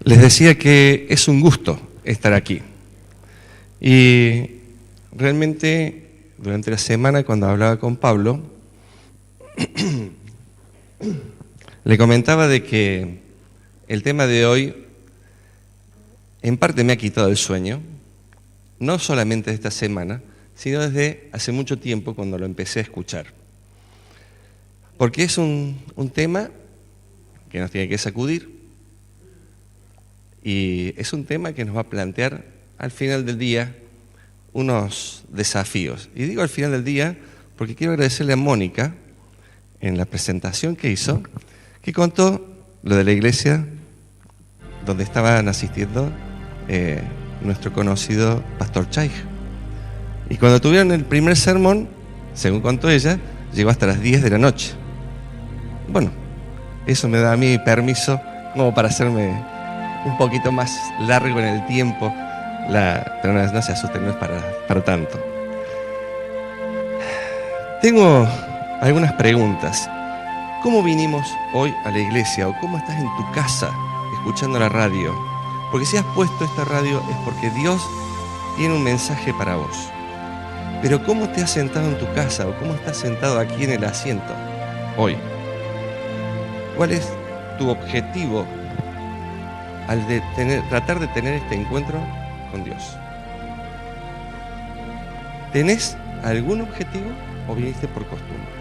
Les decía que es un gusto estar aquí. Y realmente durante la semana cuando hablaba con Pablo, le comentaba de que el tema de hoy en parte me ha quitado el sueño, no solamente de esta semana, sino desde hace mucho tiempo cuando lo empecé a escuchar. Porque es un tema que nos tiene que sacudir y es un tema que nos va a plantear al final del día unos desafíos. Y digo al final del día porque quiero agradecerle a Mónica en la presentación que hizo, que contó lo de la iglesia donde estaban asistiendo nuestro conocido Pastor Chaig. Y cuando tuvieron el primer sermón, según contó ella, llegó hasta las 10 de la noche. Bueno, eso me da a mí permiso como para hacerme un poquito más largo en el tiempo, pero no se asusten, no es para tanto. Tengo algunas preguntas. ¿Cómo vinimos hoy a la iglesia? ¿O cómo estás en tu casa escuchando la radio? Porque si has puesto esta radio es porque Dios tiene un mensaje para vos. Pero ¿cómo te has sentado en tu casa? ¿O cómo estás sentado aquí en el asiento hoy? ¿Cuál es tu objetivo al tratar de tener este encuentro con Dios? ¿Tenés algún objetivo o viniste por costumbre?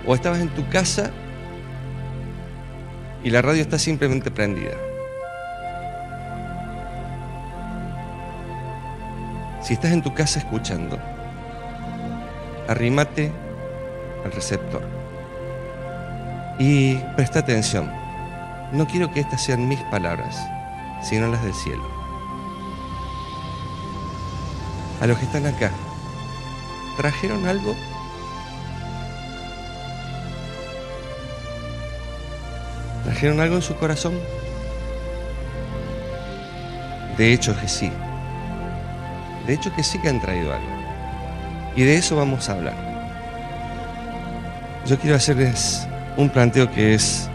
¿O estabas en tu casa y la radio está simplemente prendida? Si estás en tu casa escuchando, arrímate al receptor y presta atención. No quiero que estas sean mis palabras, sino las del cielo. A los que están acá, ¿trajeron algo? ¿Trajeron algo en su corazón? De hecho que sí. De hecho que sí que han traído algo. Y de eso vamos a hablar. Yo quiero hacerles un planteo que es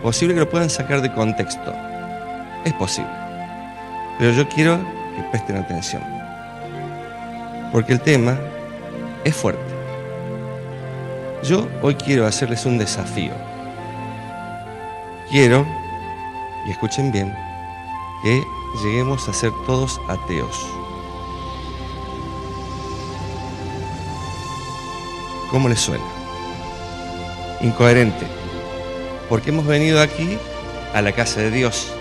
posible que lo puedan sacar de contexto. Es posible. Pero yo quiero que presten atención. Porque el tema es fuerte. Yo hoy quiero hacerles un desafío. Quiero, y escuchen bien, que lleguemos a ser todos ateos. ¿Cómo les suena? Incoherente. Porque hemos venido aquí a la casa de Dios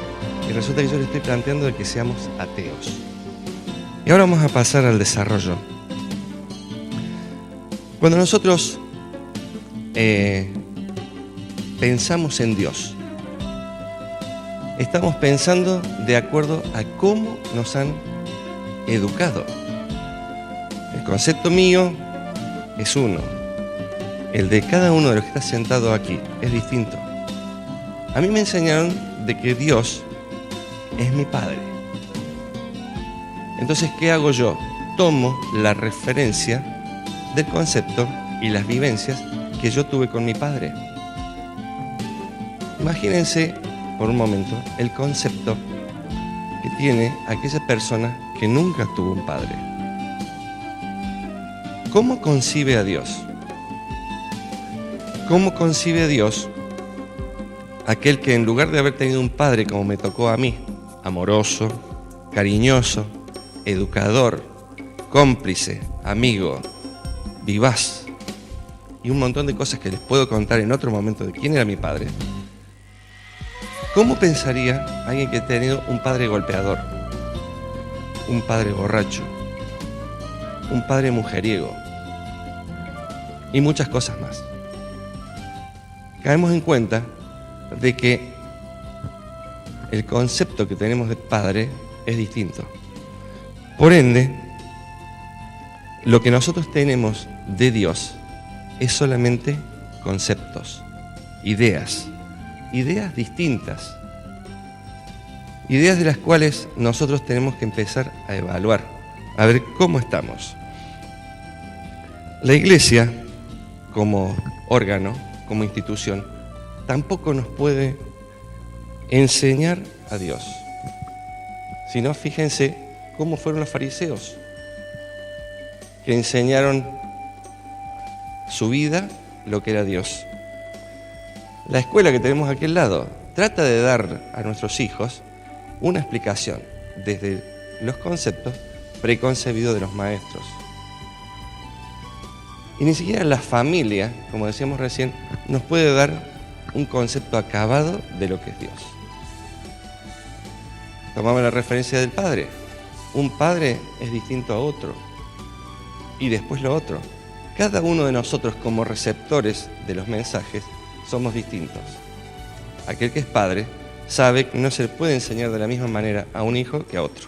y resulta que yo les estoy planteando de que seamos ateos. Y ahora vamos a pasar al desarrollo. Cuando nosotros pensamos en Dios, estamos pensando de acuerdo a cómo nos han educado. El concepto mío es uno. El de cada uno de los que está sentado aquí es distinto. A mí me enseñaron de que Dios es mi Padre. Entonces, ¿qué hago yo? Tomo la referencia del concepto y las vivencias que yo tuve con mi Padre. Imagínense por un momento el concepto que tiene aquella persona que nunca tuvo un padre. ¿Cómo concibe a Dios? ¿Cómo concibe a Dios aquel que en lugar de haber tenido un padre como me tocó a mí, amoroso, cariñoso, educador, cómplice, amigo, vivaz y un montón de cosas que les puedo contar en otro momento de quién era mi padre? ¿Cómo pensaría alguien que ha tenido un padre golpeador, un padre borracho, un padre mujeriego y muchas cosas más? Caemos en cuenta de que el concepto que tenemos de padre es distinto. Por ende, lo que nosotros tenemos de Dios es solamente conceptos, ideas distintas, ideas de las cuales nosotros tenemos que empezar a evaluar, a ver cómo estamos. La iglesia, como órgano, como institución, tampoco nos puede enseñar a Dios. Si no, fíjense cómo fueron los fariseos, que enseñaron su vida lo que era Dios. La escuela que tenemos aquí al lado trata de dar a nuestros hijos una explicación desde los conceptos preconcebidos de los maestros. Y ni siquiera la familia, como decíamos recién, nos puede dar un concepto acabado de lo que es Dios. Tomamos la referencia del padre. Un padre es distinto a otro. Y después lo otro. Cada uno de nosotros como receptores de los mensajes somos distintos. Aquel que es padre sabe que no se le puede enseñar de la misma manera a un hijo que a otro.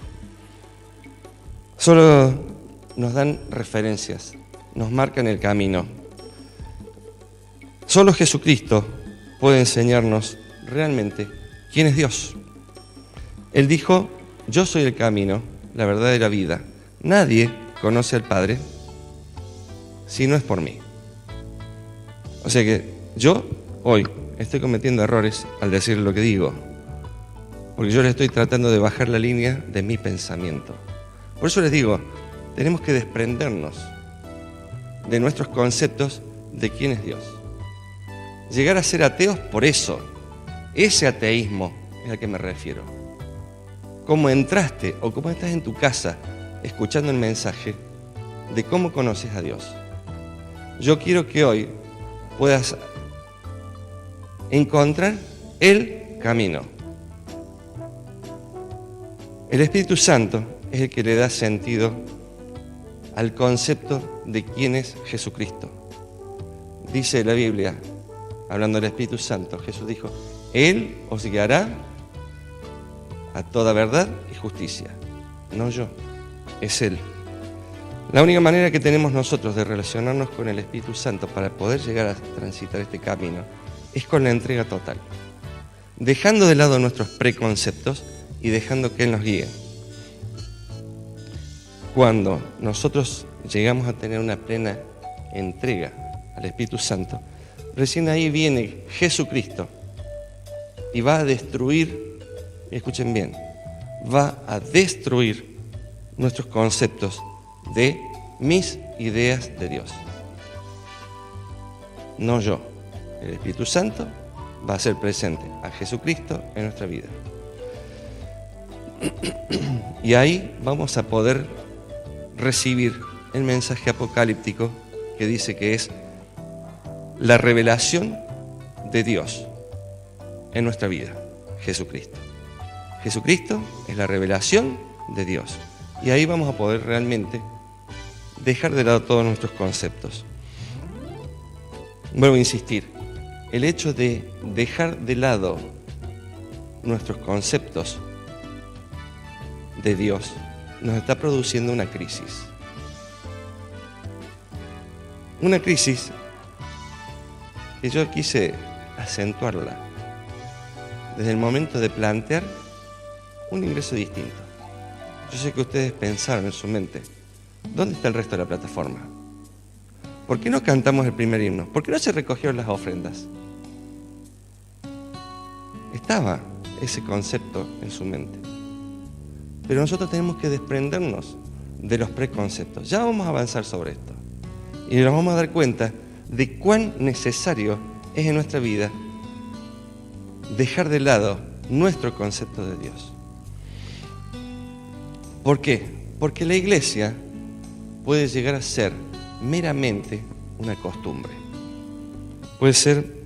Solo nos dan referencias, nos marcan el camino. Solo Jesucristo puede enseñarnos realmente quién es Dios. Él dijo, yo soy el camino, la verdad y la vida. Nadie conoce al Padre si no es por mí. O sea que yo hoy estoy cometiendo errores al decir lo que digo, porque yo le estoy tratando de bajar la línea de mi pensamiento. Por eso les digo, tenemos que desprendernos de nuestros conceptos de quién es Dios. Llegar a ser ateos por eso, ese ateísmo es al que me refiero. Cómo entraste o cómo estás en tu casa escuchando el mensaje de cómo conoces a Dios. Yo quiero que hoy puedas encontrar el camino. El Espíritu Santo es el que le da sentido al concepto de quién es Jesucristo. Dice la Biblia, hablando del Espíritu Santo, Jesús dijo, Él os guiará a toda verdad y justicia. No yo, es Él. La única manera que tenemos nosotros de relacionarnos con el Espíritu Santo para poder llegar a transitar este camino es con la entrega total, dejando de lado nuestros preconceptos y dejando que Él nos guíe. Cuando nosotros llegamos a tener una plena entrega al Espíritu Santo, recién ahí viene Jesucristo y va a destruir, escuchen bien, va a destruir nuestros conceptos de mis ideas de Dios. No yo. El Espíritu Santo va a ser presente a Jesucristo en nuestra vida. Y ahí vamos a poder recibir el mensaje apocalíptico que dice que es la revelación de Dios en nuestra vida, Jesucristo. Jesucristo es la revelación de Dios. Y ahí vamos a poder realmente dejar de lado todos nuestros conceptos. Vuelvo a insistir, el hecho de dejar de lado nuestros conceptos de Dios nos está produciendo una crisis. Una crisis que yo quise acentuarla desde el momento de plantear un ingreso distinto. Yo sé que ustedes pensaron en su mente, ¿dónde está el resto de la plataforma? ¿Por qué no cantamos el primer himno? ¿Por qué no se recogieron las ofrendas? Estaba ese concepto en su mente. Pero nosotros tenemos que desprendernos de los preconceptos. Ya vamos a avanzar sobre esto. Y nos vamos a dar cuenta de cuán necesario es en nuestra vida dejar de lado nuestro concepto de Dios. ¿Por qué? Porque la iglesia puede llegar a ser meramente una costumbre. Puede ser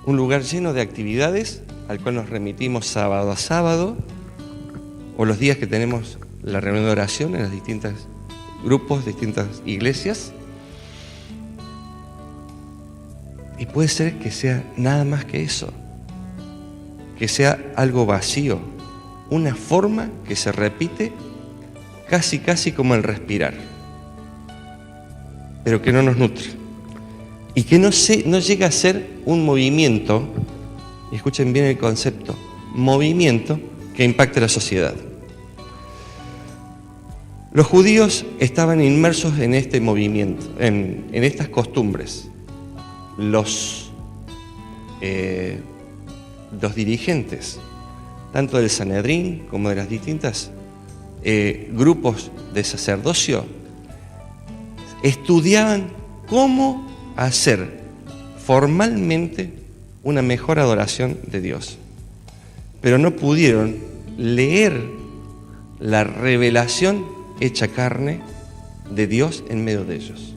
un lugar lleno de actividades al cual nos remitimos sábado a sábado, o los días que tenemos la reunión de oración en los distintos grupos, distintas iglesias. Y puede ser que sea nada más que eso, que sea algo vacío, una forma que se repite casi como el respirar, pero que no nos nutre y que no llega a ser un movimiento, y escuchen bien el concepto, movimiento que impacte la sociedad. Los judíos estaban inmersos en este movimiento, en estas costumbres. Los los dirigentes, tanto del Sanedrín como de las distintas grupos de sacerdocio, estudiaban cómo hacer formalmente una mejor adoración de Dios, pero no pudieron leer la revelación hecha carne de Dios en medio de ellos.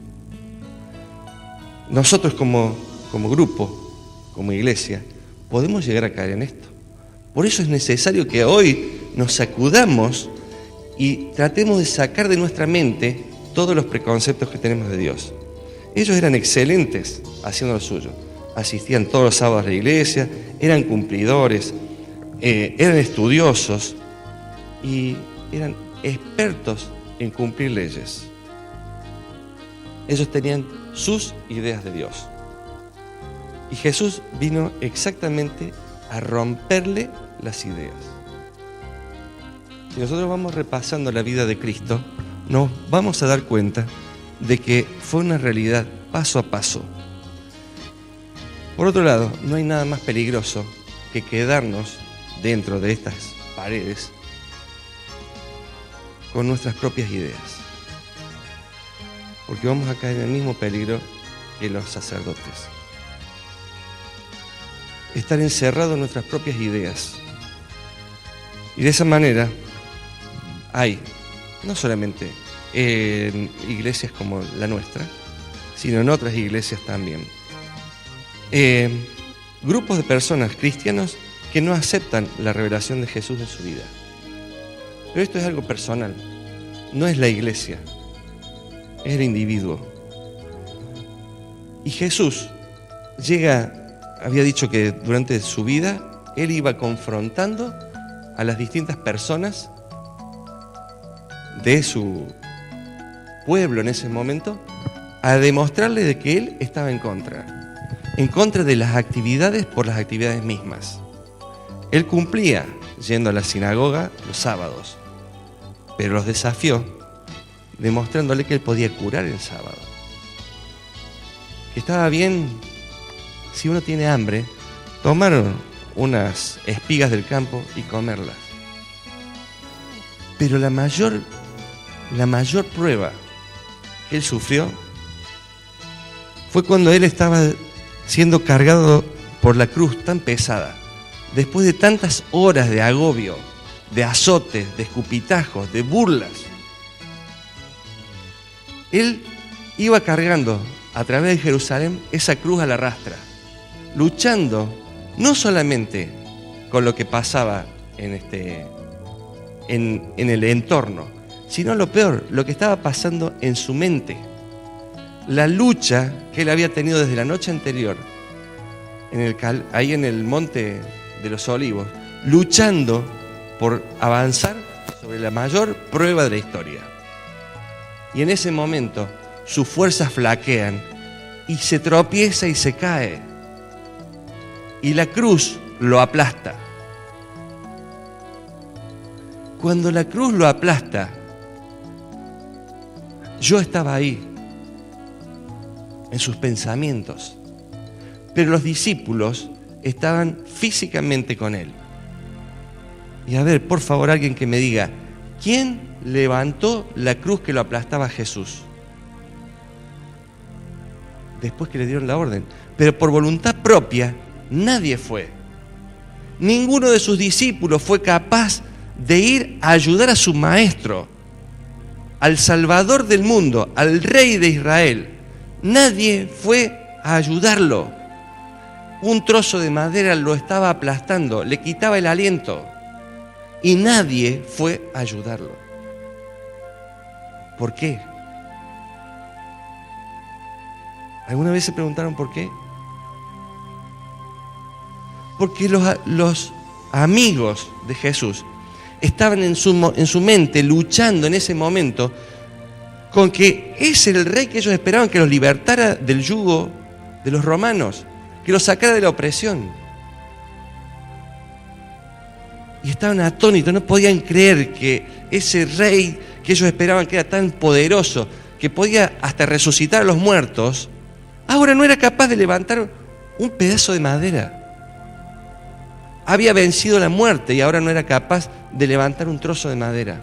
Nosotros como grupo, como iglesia, podemos llegar a caer en esto. Por eso es necesario que hoy nos sacudamos y tratemos de sacar de nuestra mente todos los preconceptos que tenemos de Dios. Ellos eran excelentes haciendo lo suyo. Asistían todos los sábados a la iglesia, eran cumplidores, eran estudiosos y eran expertos en cumplir leyes. Ellos tenían sus ideas de Dios. Y Jesús vino exactamente a romperle las ideas. Si nosotros vamos repasando la vida de Cristo, nos vamos a dar cuenta de que fue una realidad paso a paso. Por otro lado, no hay nada más peligroso que quedarnos dentro de estas paredes con nuestras propias ideas. Porque vamos a caer en el mismo peligro que los sacerdotes. Estar encerrados en nuestras propias ideas. Y de esa manera hay, no solamente en iglesias como la nuestra, sino en otras iglesias también, grupos de personas cristianos que no aceptan la revelación de Jesús en su vida. Pero esto es algo personal, no es la iglesia, es el individuo. Y Jesús había dicho que durante su vida Él iba confrontando a las distintas personas de su pueblo en ese momento, a demostrarle de que Él estaba en contra de las actividades por las actividades mismas. Él cumplía yendo a la sinagoga los sábados, pero los desafió demostrándole que Él podía curar el sábado. Que estaba bien, si uno tiene hambre, tomar unas espigas del campo y comerlas. Pero la mayor prueba que Él sufrió fue cuando Él estaba siendo cargado por la cruz tan pesada. Después de tantas horas de agobio, de azotes, de escupitajos, de burlas, Él iba cargando a través de Jerusalén esa cruz a la rastra, luchando no solamente con lo que pasaba en el entorno, sino lo peor, lo que estaba pasando en su mente. La lucha que él había tenido desde la noche anterior, ahí en el monte de los Olivos, luchando por avanzar sobre la mayor prueba de la historia. Y en ese momento sus fuerzas flaquean y se tropieza y se cae. Y la cruz lo aplasta. Cuando la cruz lo aplasta, yo estaba ahí, en sus pensamientos, pero los discípulos estaban físicamente con él. Y a ver, por favor, alguien que me diga, ¿quién levantó la cruz que lo aplastaba a Jesús? Después que le dieron la orden. Pero por voluntad propia, nadie fue. Ninguno de sus discípulos fue capaz de ir a ayudar a su maestro, al Salvador del mundo, al Rey de Israel. Nadie fue a ayudarlo. Un trozo de madera lo estaba aplastando, le quitaba el aliento. Y nadie fue a ayudarlo. ¿Por qué? ¿Alguna vez se preguntaron por qué? Porque los amigos de Jesús estaban en su mente luchando en ese momento con que es el rey que ellos esperaban que los libertara del yugo de los romanos, que los sacara de la opresión. Y estaban atónitos, no podían creer que ese rey que ellos esperaban que era tan poderoso, que podía hasta resucitar a los muertos, ahora no era capaz de levantar un pedazo de madera. Había vencido la muerte y ahora no era capaz de levantar un trozo de madera.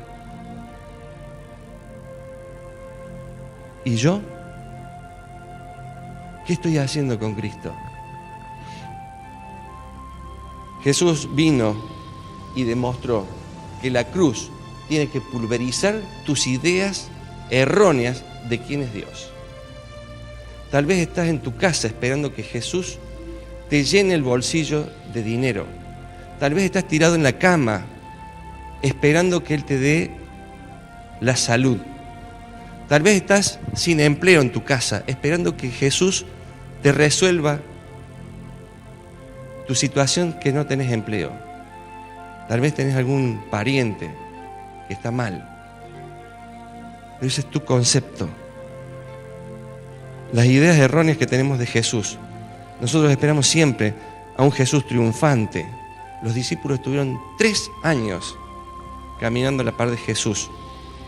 ¿Y yo? ¿Qué estoy haciendo con Cristo? Jesús vino y demostró que la cruz tiene que pulverizar tus ideas erróneas de quién es Dios. Tal vez estás en tu casa esperando que Jesús te llene el bolsillo de dinero. Tal vez estás tirado en la cama esperando que Él te dé la salud. Tal vez estás sin empleo en tu casa esperando que Jesús te resuelva tu situación que no tenés empleo. Tal vez tenés algún pariente que está mal. Pero ese es tu concepto. Las ideas erróneas que tenemos de Jesús. Nosotros esperamos siempre a un Jesús triunfante. Los discípulos estuvieron 3 años caminando a la par de Jesús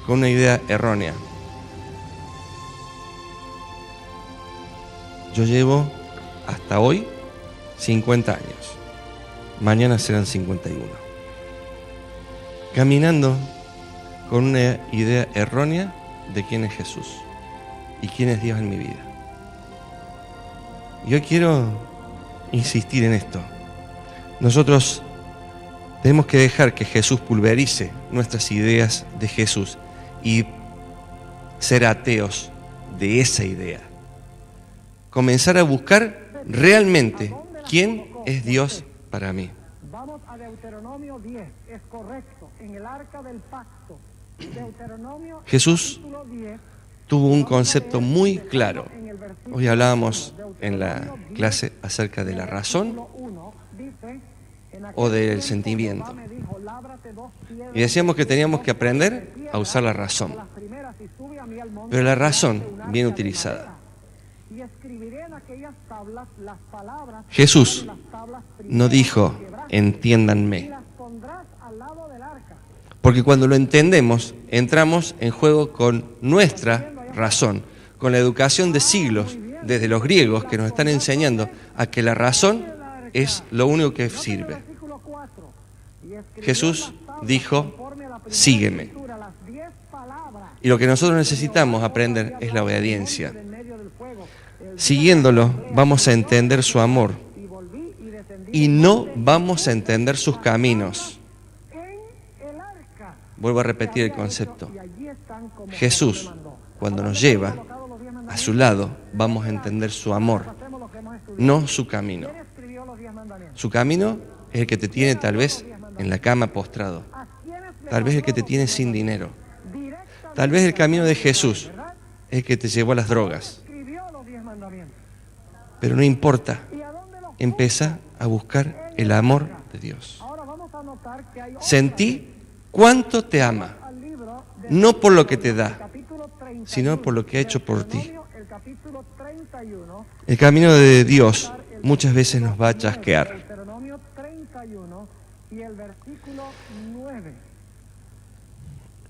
con una idea errónea. Yo llevo hasta hoy 50 años. Mañana serán 51. Caminando con una idea errónea de quién es Jesús y quién es Dios en mi vida. Y hoy quiero insistir en esto. Nosotros tenemos que dejar que Jesús pulverice nuestras ideas de Jesús y ser ateos de esa idea. Comenzar a buscar realmente quién es Dios para mí. Vamos a Deuteronomio 10, es correcto, en el arca del pacto. Deuteronomio, Jesús capítulo 10, tuvo un concepto muy claro. Hoy hablábamos en la clase acerca de la razón o del sentimiento. Y decíamos que teníamos que aprender a usar la razón. Pero la razón bien utilizada. Jesús no dijo, entiéndanme. Porque cuando lo entendemos, entramos en juego con nuestra razón, con la educación de siglos, desde los griegos, que nos están enseñando a que la razón es lo único que sirve. Jesús dijo, sígueme. Y lo que nosotros necesitamos aprender es la obediencia. Siguiéndolo, vamos a entender su amor y no vamos a entender sus caminos. Vuelvo a repetir el concepto. Jesús, cuando nos lleva a su lado, vamos a entender su amor, no su camino. Su camino es el que te tiene tal vez en la cama postrado, tal vez el que te tiene sin dinero, tal vez el camino de Jesús es el que te llevó a las drogas. Pero no importa, empieza a buscar el amor de Dios. Sentí cuánto te ama, no por lo que te da, sino por lo que ha hecho por ti. El camino de Dios muchas veces nos va a chasquear.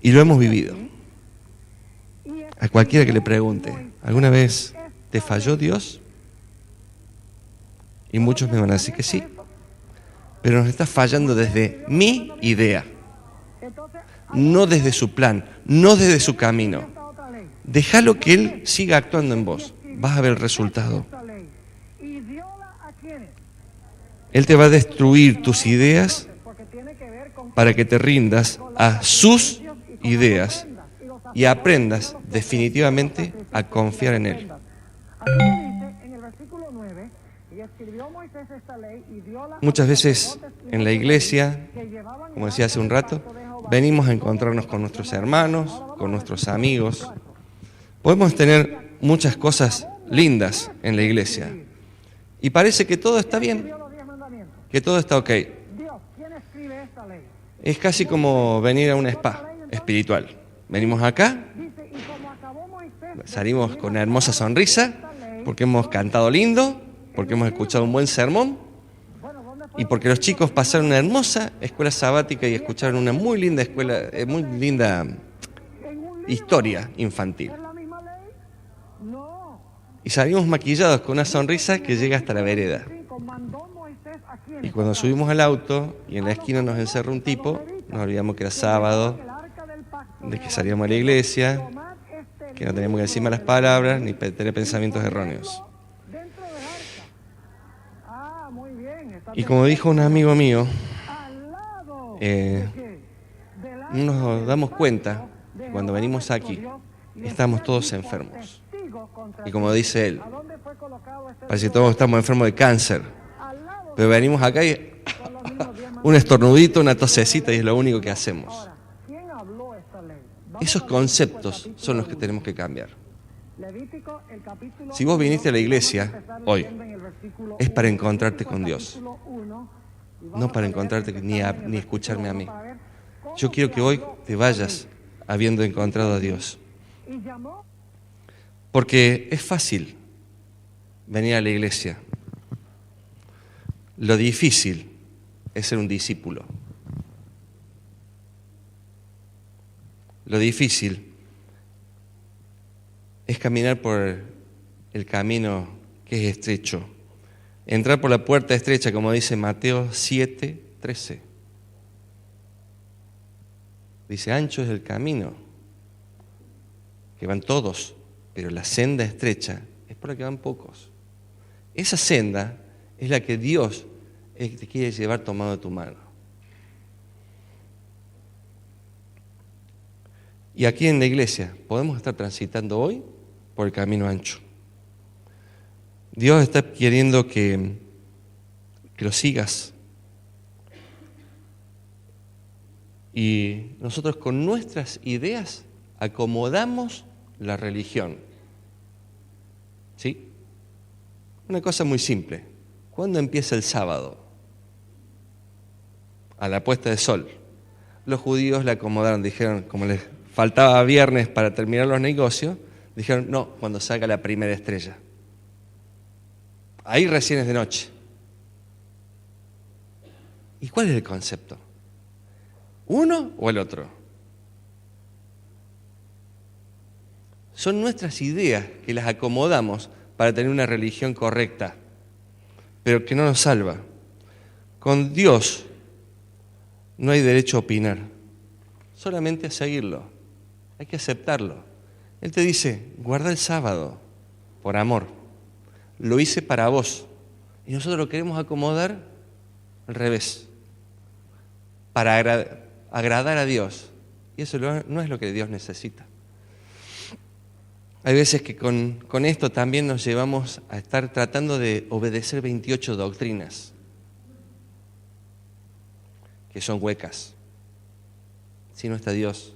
Y lo hemos vivido. A cualquiera que le pregunte, ¿alguna vez te falló Dios? Y muchos me van a decir que sí. Pero nos está fallando desde mi idea, no desde su plan, no desde su camino. Déjalo que Él siga actuando en vos. Vas a ver el resultado. Él te va a destruir tus ideas para que te rindas a sus ideas y aprendas definitivamente a confiar en Él. Muchas veces en la iglesia, como decía hace un rato, venimos a encontrarnos con nuestros hermanos, con nuestros amigos. Podemos tener muchas cosas lindas en la iglesia y parece que todo está bien, que todo está ok. Es casi como venir a un spa espiritual. Venimos acá, salimos con una hermosa sonrisa porque hemos cantado lindo, porque hemos escuchado un buen sermón y porque los chicos pasaron una hermosa escuela sabática y escucharon una muy linda historia infantil. Y salimos maquillados con una sonrisa que llega hasta la vereda. Y cuando subimos al auto y en la esquina nos encerró un tipo, nos olvidamos que era sábado, de que salíamos a la iglesia, que no teníamos que decir malas palabras ni tener pensamientos erróneos. Y como dijo un amigo mío, nos damos cuenta que cuando venimos aquí estamos todos enfermos. Y como dice él, parece que todos estamos enfermos de cáncer, pero venimos acá y un estornudito, una tosecita y es lo único que hacemos. Esos conceptos son los que tenemos que cambiar. Si vos viniste a la iglesia hoy, es para encontrarte con Dios, no para encontrarte ni escucharme a mí. Yo quiero que hoy te vayas habiendo encontrado a Dios. Porque es fácil venir a la iglesia. Lo difícil es ser un discípulo. Lo difícil es caminar por el camino que es estrecho. Entrar por la puerta estrecha, como dice Mateo 7:13. Dice, ancho es el camino, que van todos, pero la senda estrecha es por la que van pocos. Esa senda es la que Dios te quiere llevar tomado de tu mano. Y aquí en la iglesia podemos estar transitando hoy por el camino ancho. Dios está queriendo que lo sigas. Y nosotros con nuestras ideas acomodamos la religión. ¿Sí? Una cosa muy simple. ¿Cuándo empieza el sábado? A la puesta de sol. Los judíos la acomodaron, dijeron, como les faltaba viernes para terminar los negocios, dijeron, no, cuando salga la primera estrella. Ahí recién es de noche. ¿Y cuál es el concepto? ¿Uno o el otro? Son nuestras ideas que las acomodamos para tener una religión correcta, pero que no nos salva. Con Dios no hay derecho a opinar, solamente a seguirlo. Hay que aceptarlo. Él te dice, guarda el sábado por amor. Lo hice para vos. Y nosotros lo queremos acomodar al revés, para agradar a Dios. Y eso no es lo que Dios necesita. Hay veces que con esto también nos llevamos a estar tratando de obedecer 28 doctrinas, que son huecas. Si no está Dios.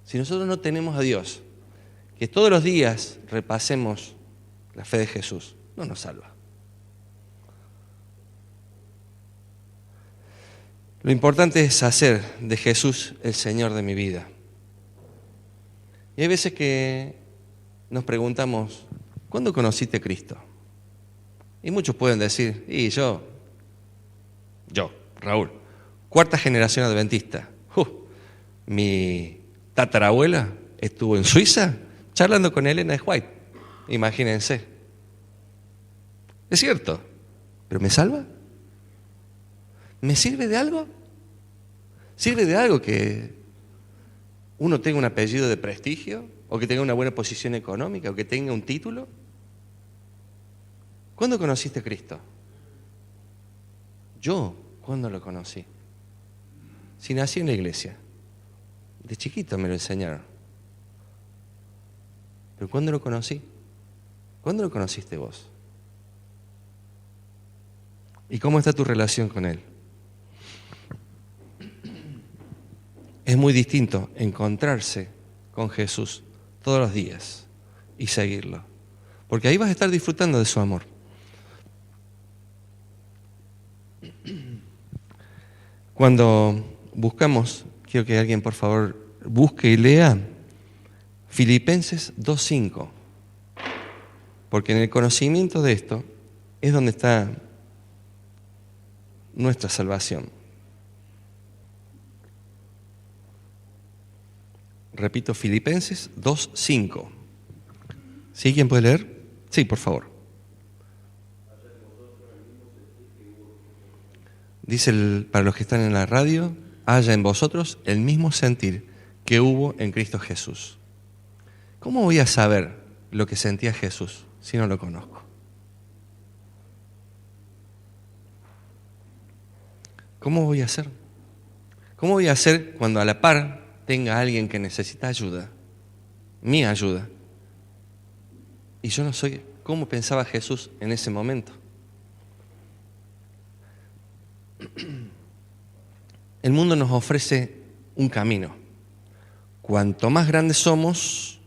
Si nosotros no tenemos a Dios, que todos los días repasemos la fe de Jesús, no nos salva. Lo importante es hacer de Jesús el Señor de mi vida. Y hay veces que nos preguntamos, ¿cuándo conociste a Cristo? Y muchos pueden decir, y yo, Raúl, cuarta generación adventista. Mi tatarabuela estuvo en Suiza charlando con Elena de White. Imagínense. Es cierto, pero ¿me salva? ¿Me sirve de algo? ¿Sirve de algo que uno tenga un apellido de prestigio? ¿O que tenga una buena posición económica? ¿O que tenga un título? ¿Cuándo conociste a Cristo? Yo, ¿cuándo lo conocí? Si nací en la iglesia. De chiquito me lo enseñaron. ¿Pero cuándo lo conocí? ¿Cuándo lo conociste vos? ¿Y cómo está tu relación con Él? Es muy distinto encontrarse con Jesús todos los días y seguirlo. Porque ahí vas a estar disfrutando de su amor. Cuando buscamos, quiero que alguien por favor busque y lea Filipenses 2:5. Porque en el conocimiento de esto es donde está nuestra salvación. Repito, Filipenses 2:5. ¿Sí? ¿Quién puede leer? Sí, por favor. dice para los que están en la radio, haya en vosotros el mismo sentir que hubo en Cristo Jesús. ¿Cómo voy a saber lo que sentía Jesús si no lo conozco? ¿Cómo voy a hacer? ¿Cómo voy a hacer cuando a la par tenga alguien que necesita ayuda? Mi ayuda. Y yo no soy como pensaba Jesús en ese momento. El mundo nos ofrece un camino. Cuanto más grandes somos,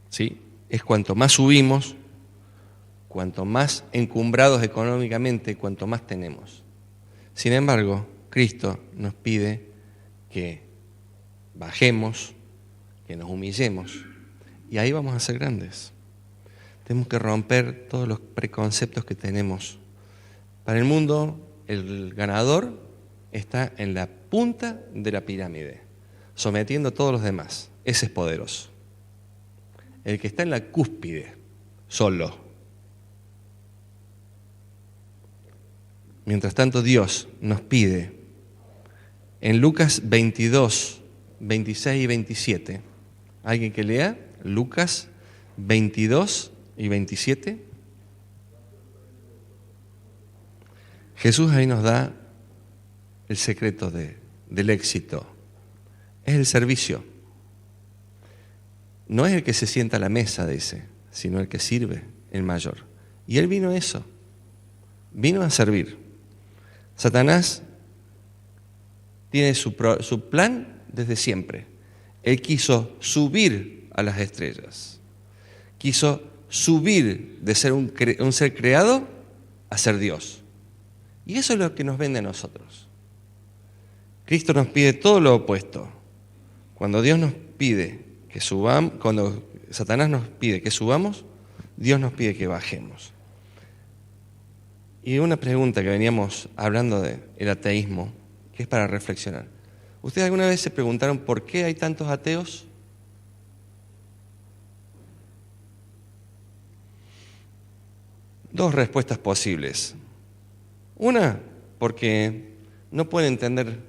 ¿sí?, es cuanto más subimos, cuanto más encumbrados económicamente, cuanto más tenemos. Sin embargo, Cristo nos pide que bajemos, que nos humillemos, y ahí vamos a ser grandes. Tenemos que romper todos los preconceptos que tenemos. Para el mundo, el ganador está en la punta de la pirámide, sometiendo a todos los demás. Ese es poderoso. El que está en la cúspide, solo. Mientras tanto, Dios nos pide en Lucas 22, 26 y 27. ¿Alguien que lea? Lucas 22 y 27. Jesús ahí nos da el secreto del éxito. Es el servicio. No es el que se sienta a la mesa, dice, sino el que sirve, el mayor. Y Él vino a eso. Vino a servir. Satanás tiene su plan desde siempre. Él quiso subir a las estrellas. Quiso subir de ser un ser creado a ser Dios. Y eso es lo que nos vende a nosotros. Cristo nos pide todo lo opuesto. Cuando Dios nos pide que subamos, cuando Satanás nos pide que subamos, Dios nos pide que bajemos. Y una pregunta que veníamos hablando del ateísmo, que es para reflexionar. ¿Ustedes alguna vez se preguntaron por qué hay tantos ateos? Dos respuestas posibles. Una, porque no pueden entender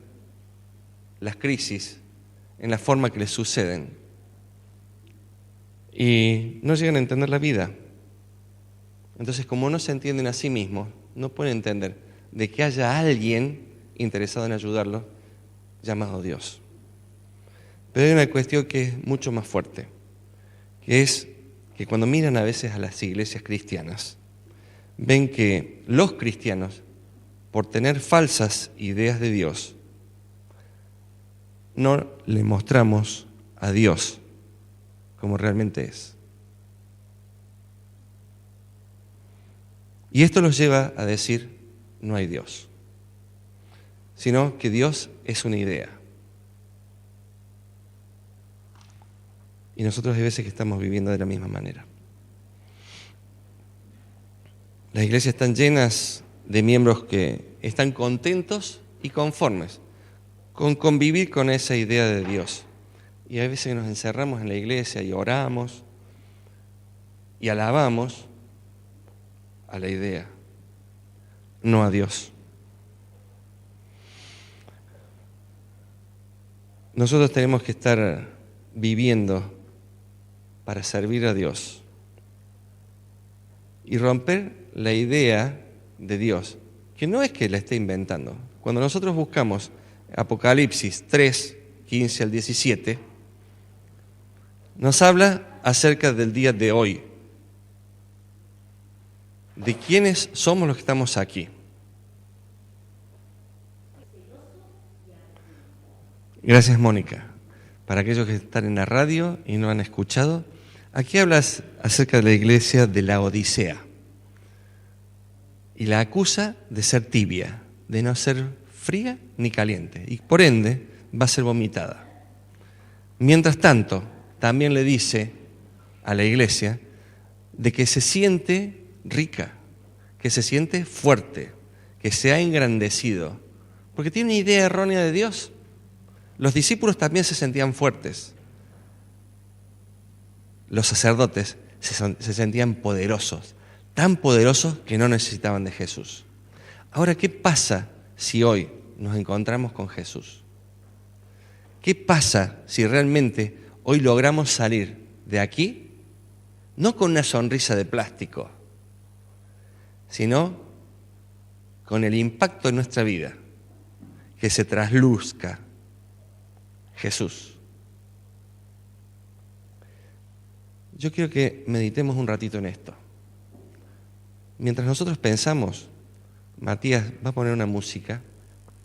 las crisis en la forma que les suceden y no llegan a entender la vida. Entonces, como no se entienden a sí mismos, no pueden entender de que haya alguien interesado en ayudarlos, llamado Dios. Pero hay una cuestión que es mucho más fuerte, que es que cuando miran a veces a las iglesias cristianas, ven que los cristianos, por tener falsas ideas de Dios, no le mostramos a Dios como realmente es. Y esto los lleva a decir, no hay Dios, sino que Dios es una idea. Y nosotros hay veces que estamos viviendo de la misma manera. Las iglesias están llenas de miembros que están contentos y conformes con convivir con esa idea de Dios. Y hay veces que nos encerramos en la iglesia y oramos y alabamos a la idea, no a Dios. Nosotros tenemos que estar viviendo para servir a Dios y romper la idea de Dios, que no es que la esté inventando. Cuando nosotros buscamos Apocalipsis 3, 15 al 17, nos habla acerca del día de hoy, de quiénes somos los que estamos aquí. Gracias, Mónica. Para aquellos que están en la radio y no han escuchado, aquí hablas acerca de la iglesia de la Odisea. Y la acusa de ser tibia, de no ser fría ni caliente. Y por ende va a ser vomitada. Mientras tanto, también le dice a la iglesia de que se siente rica, que se siente fuerte, que se ha engrandecido, porque tiene una idea errónea de Dios. Los discípulos también se sentían fuertes. Los sacerdotes se sentían poderosos, tan poderosos que no necesitaban de Jesús. Ahora, ¿qué pasa si hoy nos encontramos con Jesús? ¿Qué pasa si realmente hoy logramos salir de aquí, no con una sonrisa de plástico, sino con el impacto en nuestra vida, que se trasluzca Jesús? Yo quiero que meditemos un ratito en esto. Mientras nosotros pensamos, Matías va a poner una música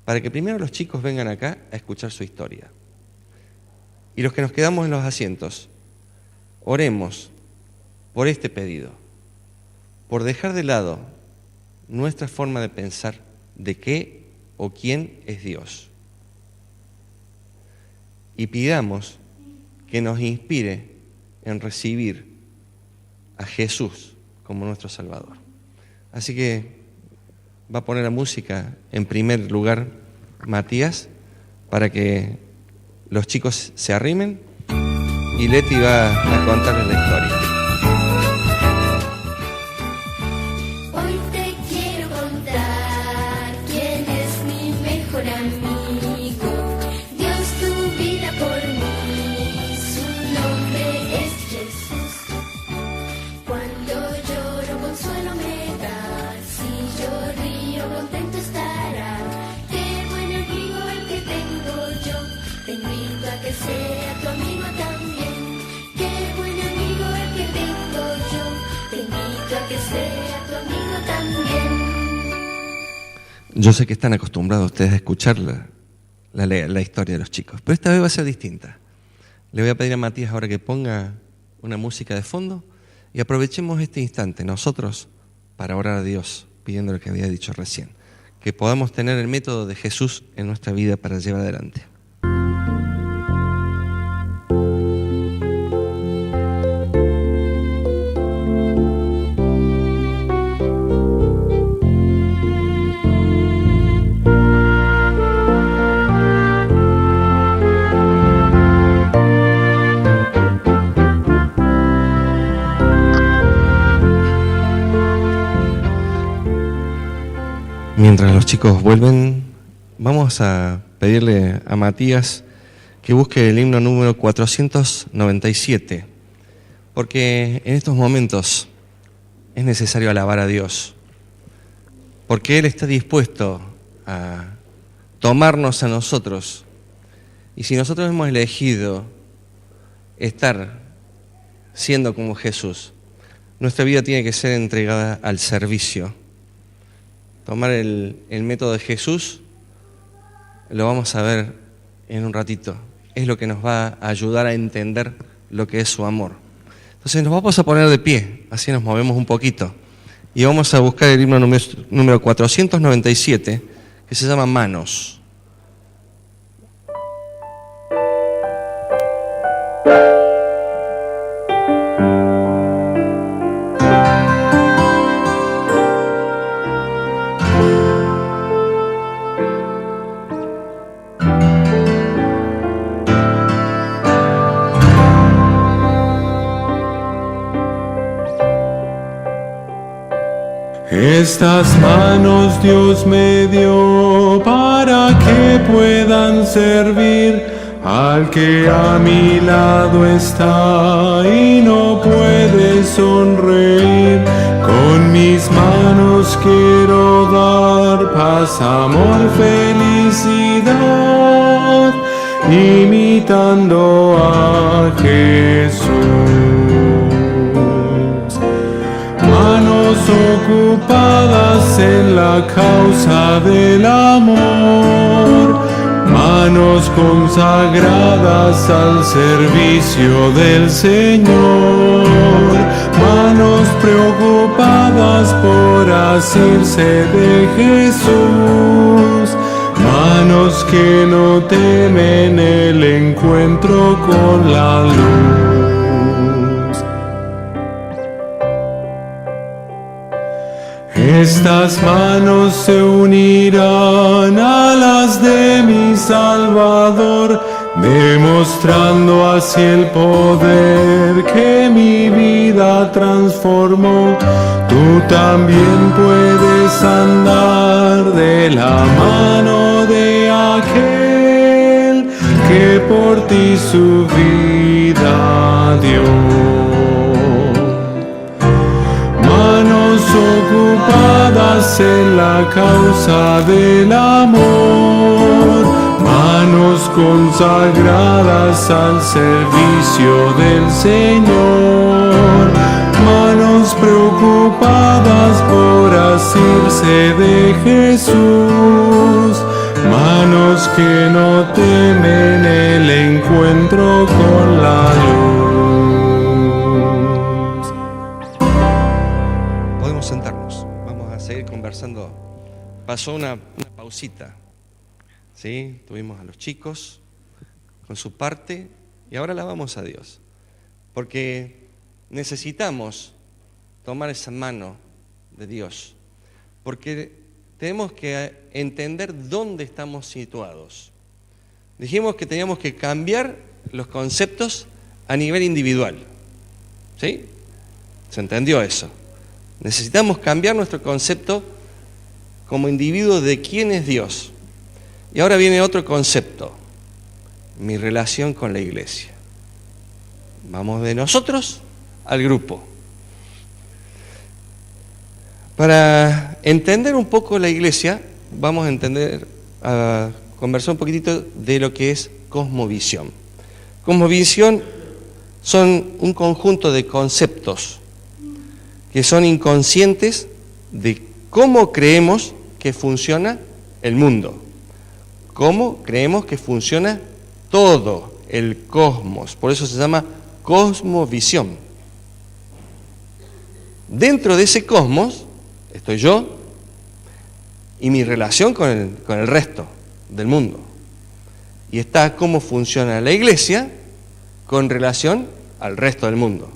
para que primero los chicos vengan acá a escuchar su historia. Y los que nos quedamos en los asientos, oremos por este pedido, por dejar de lado nuestra forma de pensar de qué o quién es Dios. Y pidamos que nos inspire en recibir a Jesús como nuestro Salvador. Así que va a poner la música en primer lugar Matías para que los chicos se arrimen y Leti va a contarles la historia. Hoy te quiero contar quién es mi mejor amigo. Dios tu vida por mí, su nombre es Jesús. Cuando lloro consuelo me da, si yo río contento estará. Qué buen amigo el que tengo yo, te invito a que sea tu amigo también. Qué buen amigo el que tengo yo, te invito a que sea tu amigo también. Yo sé que están acostumbrados ustedes a escuchar la historia de los chicos, pero esta vez va a ser distinta. Le voy a pedir a Matías ahora que ponga una música de fondo y aprovechemos este instante nosotros para orar a Dios, pidiendo lo que había dicho recién, que podamos tener el método de Jesús en nuestra vida para llevar adelante. Mientras los chicos vuelven, vamos a pedirle a Matías que busque el himno número 497, porque en estos momentos es necesario alabar a Dios, porque Él está dispuesto a tomarnos a nosotros, y si nosotros hemos elegido estar siendo como Jesús, nuestra vida tiene que ser entregada al servicio. Tomar el método de Jesús, lo vamos a ver en un ratito. Es lo que nos va a ayudar a entender lo que es su amor. Entonces nos vamos a poner de pie, así nos movemos un poquito. Y vamos a buscar el himno número 497, que se llama Manos. Estas manos Dios me dio para que puedan servir al que a mi lado está y no puede sonreír. Con mis manos quiero dar paz, amor, felicidad, imitando a Jesús. Manos ocupadas en la causa del amor, manos consagradas al servicio del Señor, manos preocupadas por asirse de Jesús, manos que no temen el encuentro con la luz. Estas manos se unirán a las de mi Salvador, demostrando así el poder que mi vida transformó. Tú también puedes andar de la mano de aquel que por ti su vida dio. Manos ocupadas en la causa del amor, manos consagradas al servicio del Señor, manos preocupadas por asirse de Jesús, manos que no temen el encuentro con la luz. Podemos sentarnos, vamos a seguir conversando. Pasó una pausita, ¿sí? Tuvimos a los chicos con su parte y ahora la vamos a Dios, porque necesitamos tomar esa mano de Dios, porque tenemos que entender dónde estamos situados. Dijimos que teníamos que cambiar los conceptos a nivel individual, ¿sí? ¿Se entendió eso? Necesitamos cambiar nuestro concepto como individuo de quién es Dios. Y ahora viene otro concepto, mi relación con la iglesia. Vamos de nosotros al grupo. Para entender un poco la iglesia, vamos a conversar un poquitito de lo que es cosmovisión. Cosmovisión son un conjunto de conceptos que son inconscientes de cómo creemos que funciona el mundo, cómo creemos que funciona todo el cosmos. Por eso se llama cosmovisión. Dentro de ese cosmos estoy yo y mi relación con el resto del mundo. Y está cómo funciona la iglesia con relación al resto del mundo.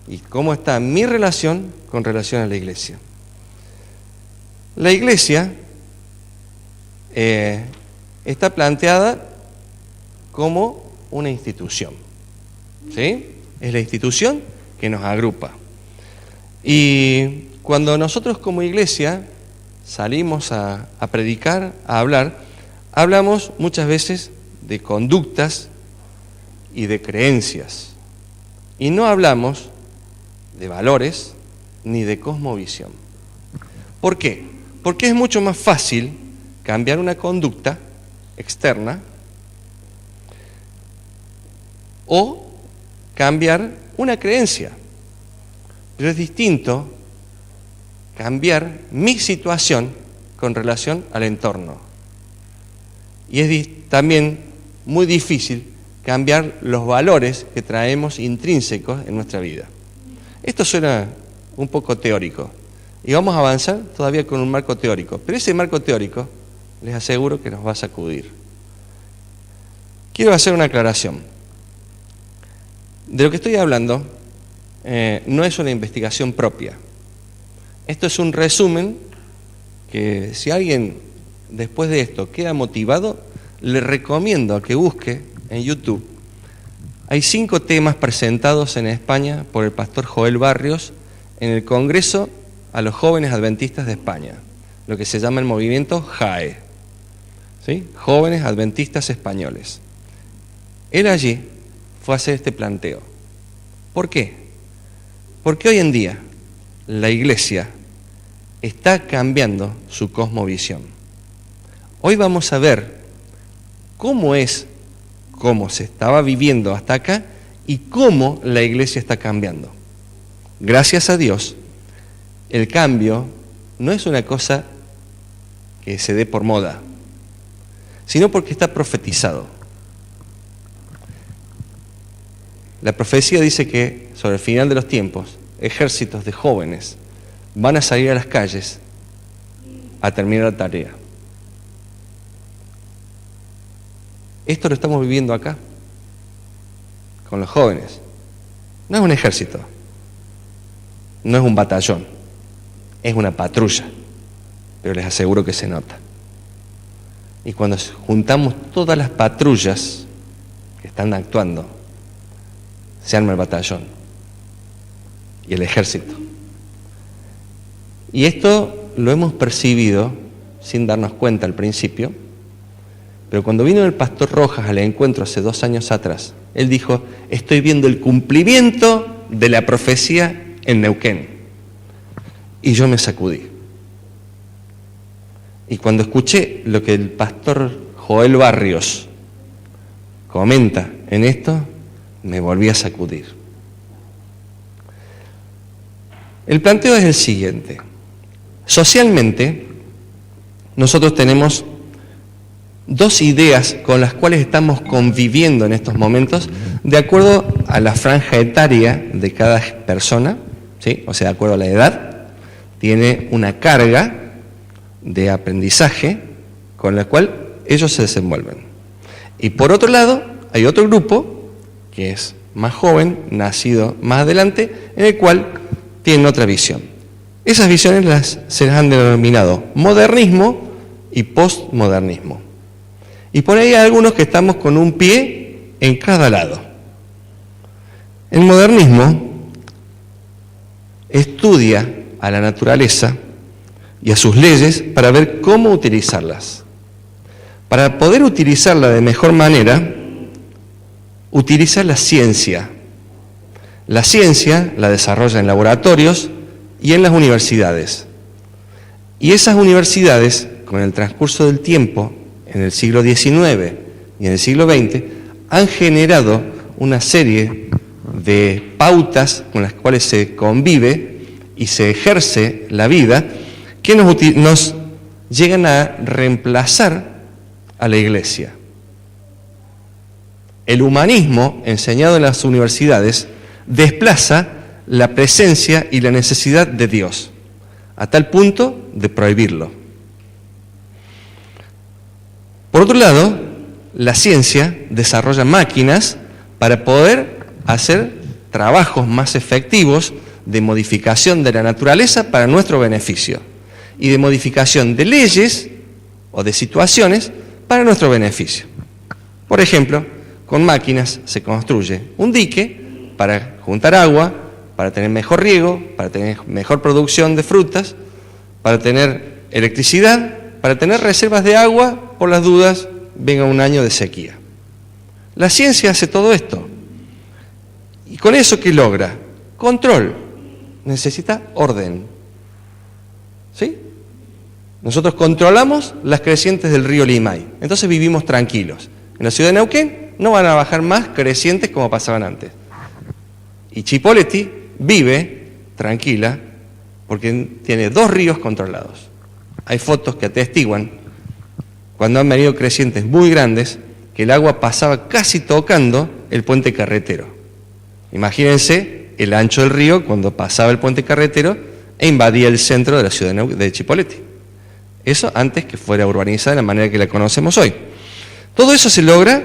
Y cómo está mi relación con relación a la iglesia. La iglesia está planteada como una institución, ¿sí? Es la institución que nos agrupa. Y cuando nosotros como iglesia salimos a predicar, a hablar, hablamos muchas veces de conductas y de creencias. Y no hablamos de valores ni de cosmovisión. ¿Por qué? Porque es mucho más fácil cambiar una conducta externa o cambiar una creencia. Pero es distinto cambiar mi situación con relación al entorno. Y es también muy difícil cambiar los valores que traemos intrínsecos en nuestra vida. Esto suena un poco teórico y vamos a avanzar todavía con un marco teórico, pero ese marco teórico les aseguro que nos va a sacudir. Quiero hacer una aclaración. De lo que estoy hablando no es una investigación propia. Esto es un resumen que si alguien después de esto queda motivado, le recomiendo que busque en YouTube. Hay 5 temas presentados en España por el pastor Joel Barrios en el Congreso a los Jóvenes Adventistas de España, lo que se llama el movimiento JAE, ¿sí? Jóvenes Adventistas Españoles. Él allí fue a hacer este planteo. ¿Por qué? Porque hoy en día la iglesia está cambiando su cosmovisión. Hoy vamos a ver cómo se estaba viviendo hasta acá y cómo la iglesia está cambiando. Gracias a Dios, el cambio no es una cosa que se dé por moda, sino porque está profetizado. La profecía dice que sobre el final de los tiempos, ejércitos de jóvenes van a salir a las calles a terminar la tarea. Esto lo estamos viviendo acá, con los jóvenes. No es un ejército, no es un batallón, es una patrulla, pero les aseguro que se nota. Y cuando juntamos todas las patrullas que están actuando, se arma el batallón y el ejército. Y esto lo hemos percibido sin darnos cuenta al principio, pero cuando vino el pastor Rojas al encuentro hace 2 años atrás, él dijo, estoy viendo el cumplimiento de la profecía en Neuquén. Y yo me sacudí. Y cuando escuché lo que el pastor Joel Barrios comenta en esto, me volví a sacudir. El planteo es el siguiente. Socialmente, nosotros tenemos 2 ideas con las cuales estamos conviviendo en estos momentos de acuerdo a la franja etaria de cada persona, ¿sí? O sea, de acuerdo a la edad, tiene una carga de aprendizaje con la cual ellos se desenvuelven. Y por otro lado, hay otro grupo que es más joven, nacido más adelante, en el cual tienen otra visión. Esas visiones se las han denominado modernismo y postmodernismo. Y por ahí hay algunos que estamos con un pie en cada lado. El modernismo estudia a la naturaleza y a sus leyes para ver cómo utilizarlas. Para poder utilizarla de mejor manera, utiliza la ciencia. La ciencia la desarrolla en laboratorios y en las universidades. Y esas universidades, con el transcurso del tiempo, en el siglo XIX y en el siglo XX, han generado una serie de pautas con las cuales se convive y se ejerce la vida que nos llegan a reemplazar a la Iglesia. El humanismo enseñado en las universidades desplaza la presencia y la necesidad de Dios, a tal punto de prohibirlo. Por otro lado, la ciencia desarrolla máquinas para poder hacer trabajos más efectivos de modificación de la naturaleza para nuestro beneficio y de modificación de leyes o de situaciones para nuestro beneficio. Por ejemplo, con máquinas se construye un dique para juntar agua, para tener mejor riego, para tener mejor producción de frutas, para tener electricidad, para tener reservas de agua por las dudas venga un año de sequía. La ciencia hace todo esto. ¿Y con eso qué logra? Control. Necesita orden. ¿Sí? Nosotros controlamos las crecientes del río Limay. Entonces vivimos tranquilos. En la ciudad de Neuquén no van a bajar más crecientes como pasaban antes. Y Chipoleti vive tranquila porque tiene 2 ríos controlados. Hay fotos que atestiguan cuando han venido crecientes muy grandes que el agua pasaba casi tocando el puente carretero. Imagínense el ancho del río cuando pasaba el puente carretero e invadía el centro de la ciudad de Chipoleti. Eso antes que fuera urbanizada de la manera que la conocemos hoy. Todo eso se logra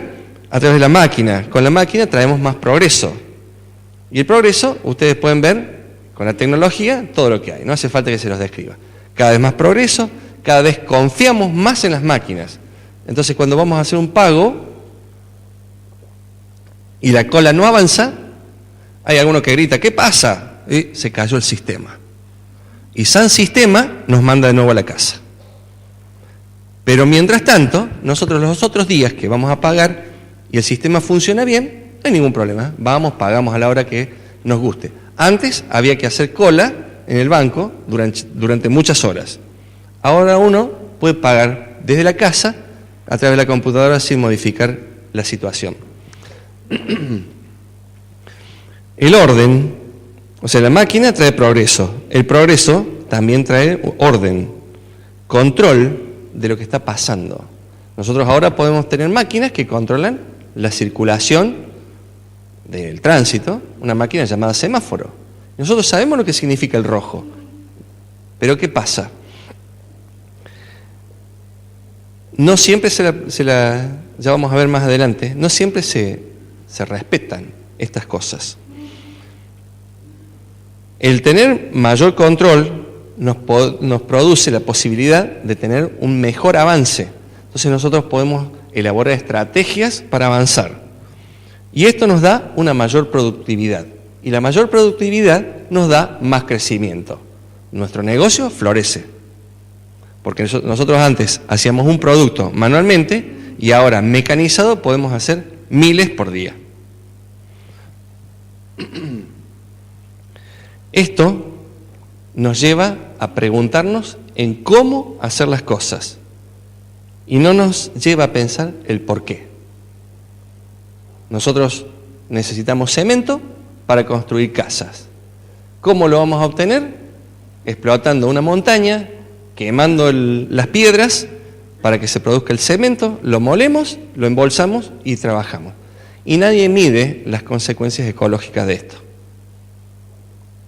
a través de la máquina. Con la máquina traemos más progreso. Y el progreso, ustedes pueden ver con la tecnología todo lo que hay. No hace falta que se los describa. Cada vez más progreso, cada vez confiamos más en las máquinas. Entonces cuando vamos a hacer un pago y la cola no avanza, hay alguno que grita, ¿qué pasa? Y se cayó el sistema. Y San Sistema nos manda de nuevo a la casa. Pero mientras tanto, nosotros los otros días que vamos a pagar y el sistema funciona bien, no hay ningún problema. Vamos, pagamos a la hora que nos guste. Antes había que hacer cola en el banco durante muchas horas. Ahora uno puede pagar desde la casa a través de la computadora sin modificar la situación. El orden, o sea, la máquina trae progreso. El progreso también trae orden, control de lo que está pasando. Nosotros ahora podemos tener máquinas que controlan la circulación del tránsito, una máquina llamada semáforo. Nosotros sabemos lo que significa el rojo. Pero ¿qué pasa? No siempre ya vamos a ver más adelante, no siempre se respetan estas cosas. El tener mayor control nos produce la posibilidad de tener un mejor avance. Entonces nosotros podemos elaborar estrategias para avanzar. Y esto nos da una mayor productividad. Y la mayor productividad nos da más crecimiento. nuestro negocio florece. Porque nosotros antes hacíamos un producto manualmente y ahora mecanizado podemos hacer miles por día. Esto nos lleva a preguntarnos en cómo hacer las cosas y no nos lleva a pensar el por qué. Nosotros necesitamos cemento para construir casas. ¿Cómo lo vamos a obtener? Explotando una montaña, quemando las piedras para que se produzca el cemento, lo molemos, lo embolsamos y trabajamos. Y nadie mide las consecuencias ecológicas de esto.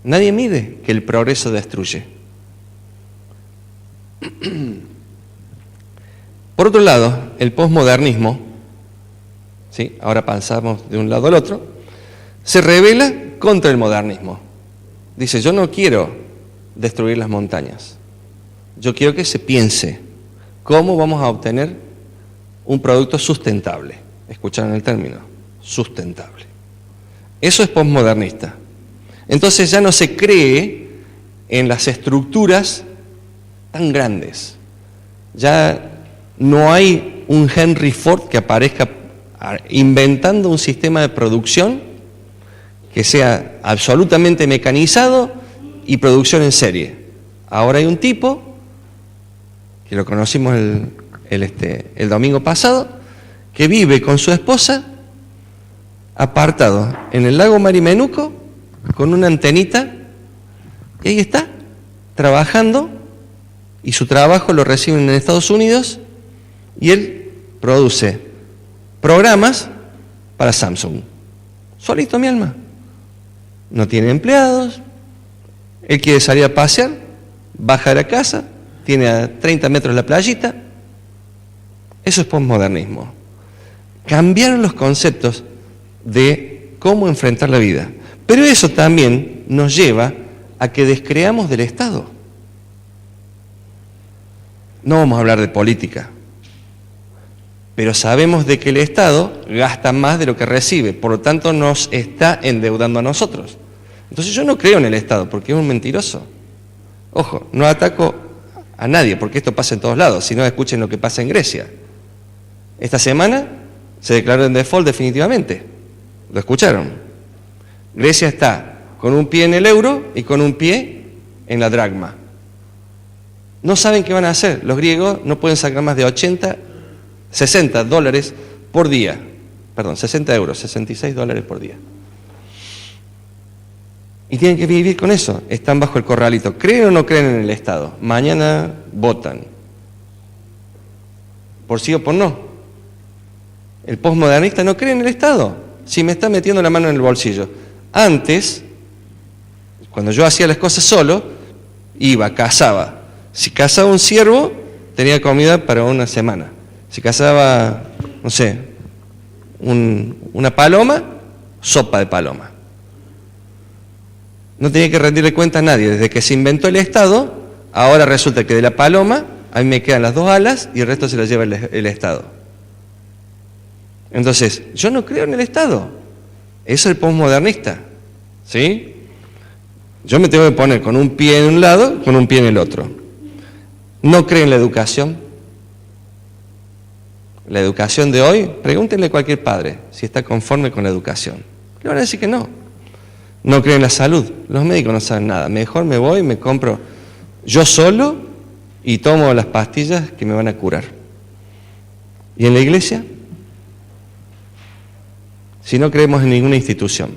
Nadie mide que el progreso destruye. Por otro lado, el posmodernismo, ¿sí? Ahora pasamos de un lado al otro, se rebela contra el modernismo. Dice, yo no quiero destruir las montañas. Yo quiero que se piense cómo vamos a obtener un producto sustentable. ¿Escucharon el término? Sustentable. Eso es posmodernista. Entonces ya no se cree en las estructuras tan grandes. Ya no hay un Henry Ford que aparezca inventando un sistema de producción que sea absolutamente mecanizado y producción en serie. Ahora hay un tipo, que lo conocimos el domingo pasado, que vive con su esposa apartado en el lago Marimenuco con una antenita y ahí está, trabajando, y su trabajo lo reciben en Estados Unidos y él produce programas para Samsung. Solito, mi alma. No tiene empleados, él quiere salir a pasear, baja de la casa, tiene a 30 metros la playita. Eso es posmodernismo. Cambiaron los conceptos de cómo enfrentar la vida. Pero eso también nos lleva a que descreamos del Estado. No vamos a hablar de política, pero sabemos de que el Estado gasta más de lo que recibe, por lo tanto nos está endeudando a nosotros. Entonces yo no creo en el Estado porque es un mentiroso. Ojo, no ataco a nadie porque esto pasa en todos lados, si no escuchen lo que pasa en Grecia. Esta semana se declaró en default definitivamente. ¿Lo escucharon? Grecia está con un pie en el euro y con un pie en la dracma. No saben qué van a hacer. Los griegos no pueden sacar más de 60 dólares por día. Perdón, 60 euros, 66 dólares por día. Y tienen que vivir con eso. Están bajo el corralito. ¿Creen o no creen en el Estado? Mañana votan. Por sí o por no. El posmodernista no cree en el Estado. Si me está metiendo la mano en el bolsillo. Antes, cuando yo hacía las cosas solo, iba, cazaba. Si cazaba un ciervo, tenía comida para una semana. Si cazaba, no sé, una paloma, sopa de paloma. No tenía que rendirle cuenta a nadie. Desde que se inventó el Estado, ahora resulta que de la paloma, a mí me quedan las 2 alas y el resto se lo lleva el Estado. Entonces, yo no creo en el Estado. Eso es el posmodernista, ¿sí? Yo me tengo que poner con un pie en un lado, con un pie en el otro. No creo en la educación. La educación de hoy, pregúntenle a cualquier padre si está conforme con la educación. Le van a decir que no. No creo en la salud. Los médicos no saben nada. Mejor me voy, me compro yo solo y tomo las pastillas que me van a curar. ¿Y en la iglesia? Si no creemos en ninguna institución.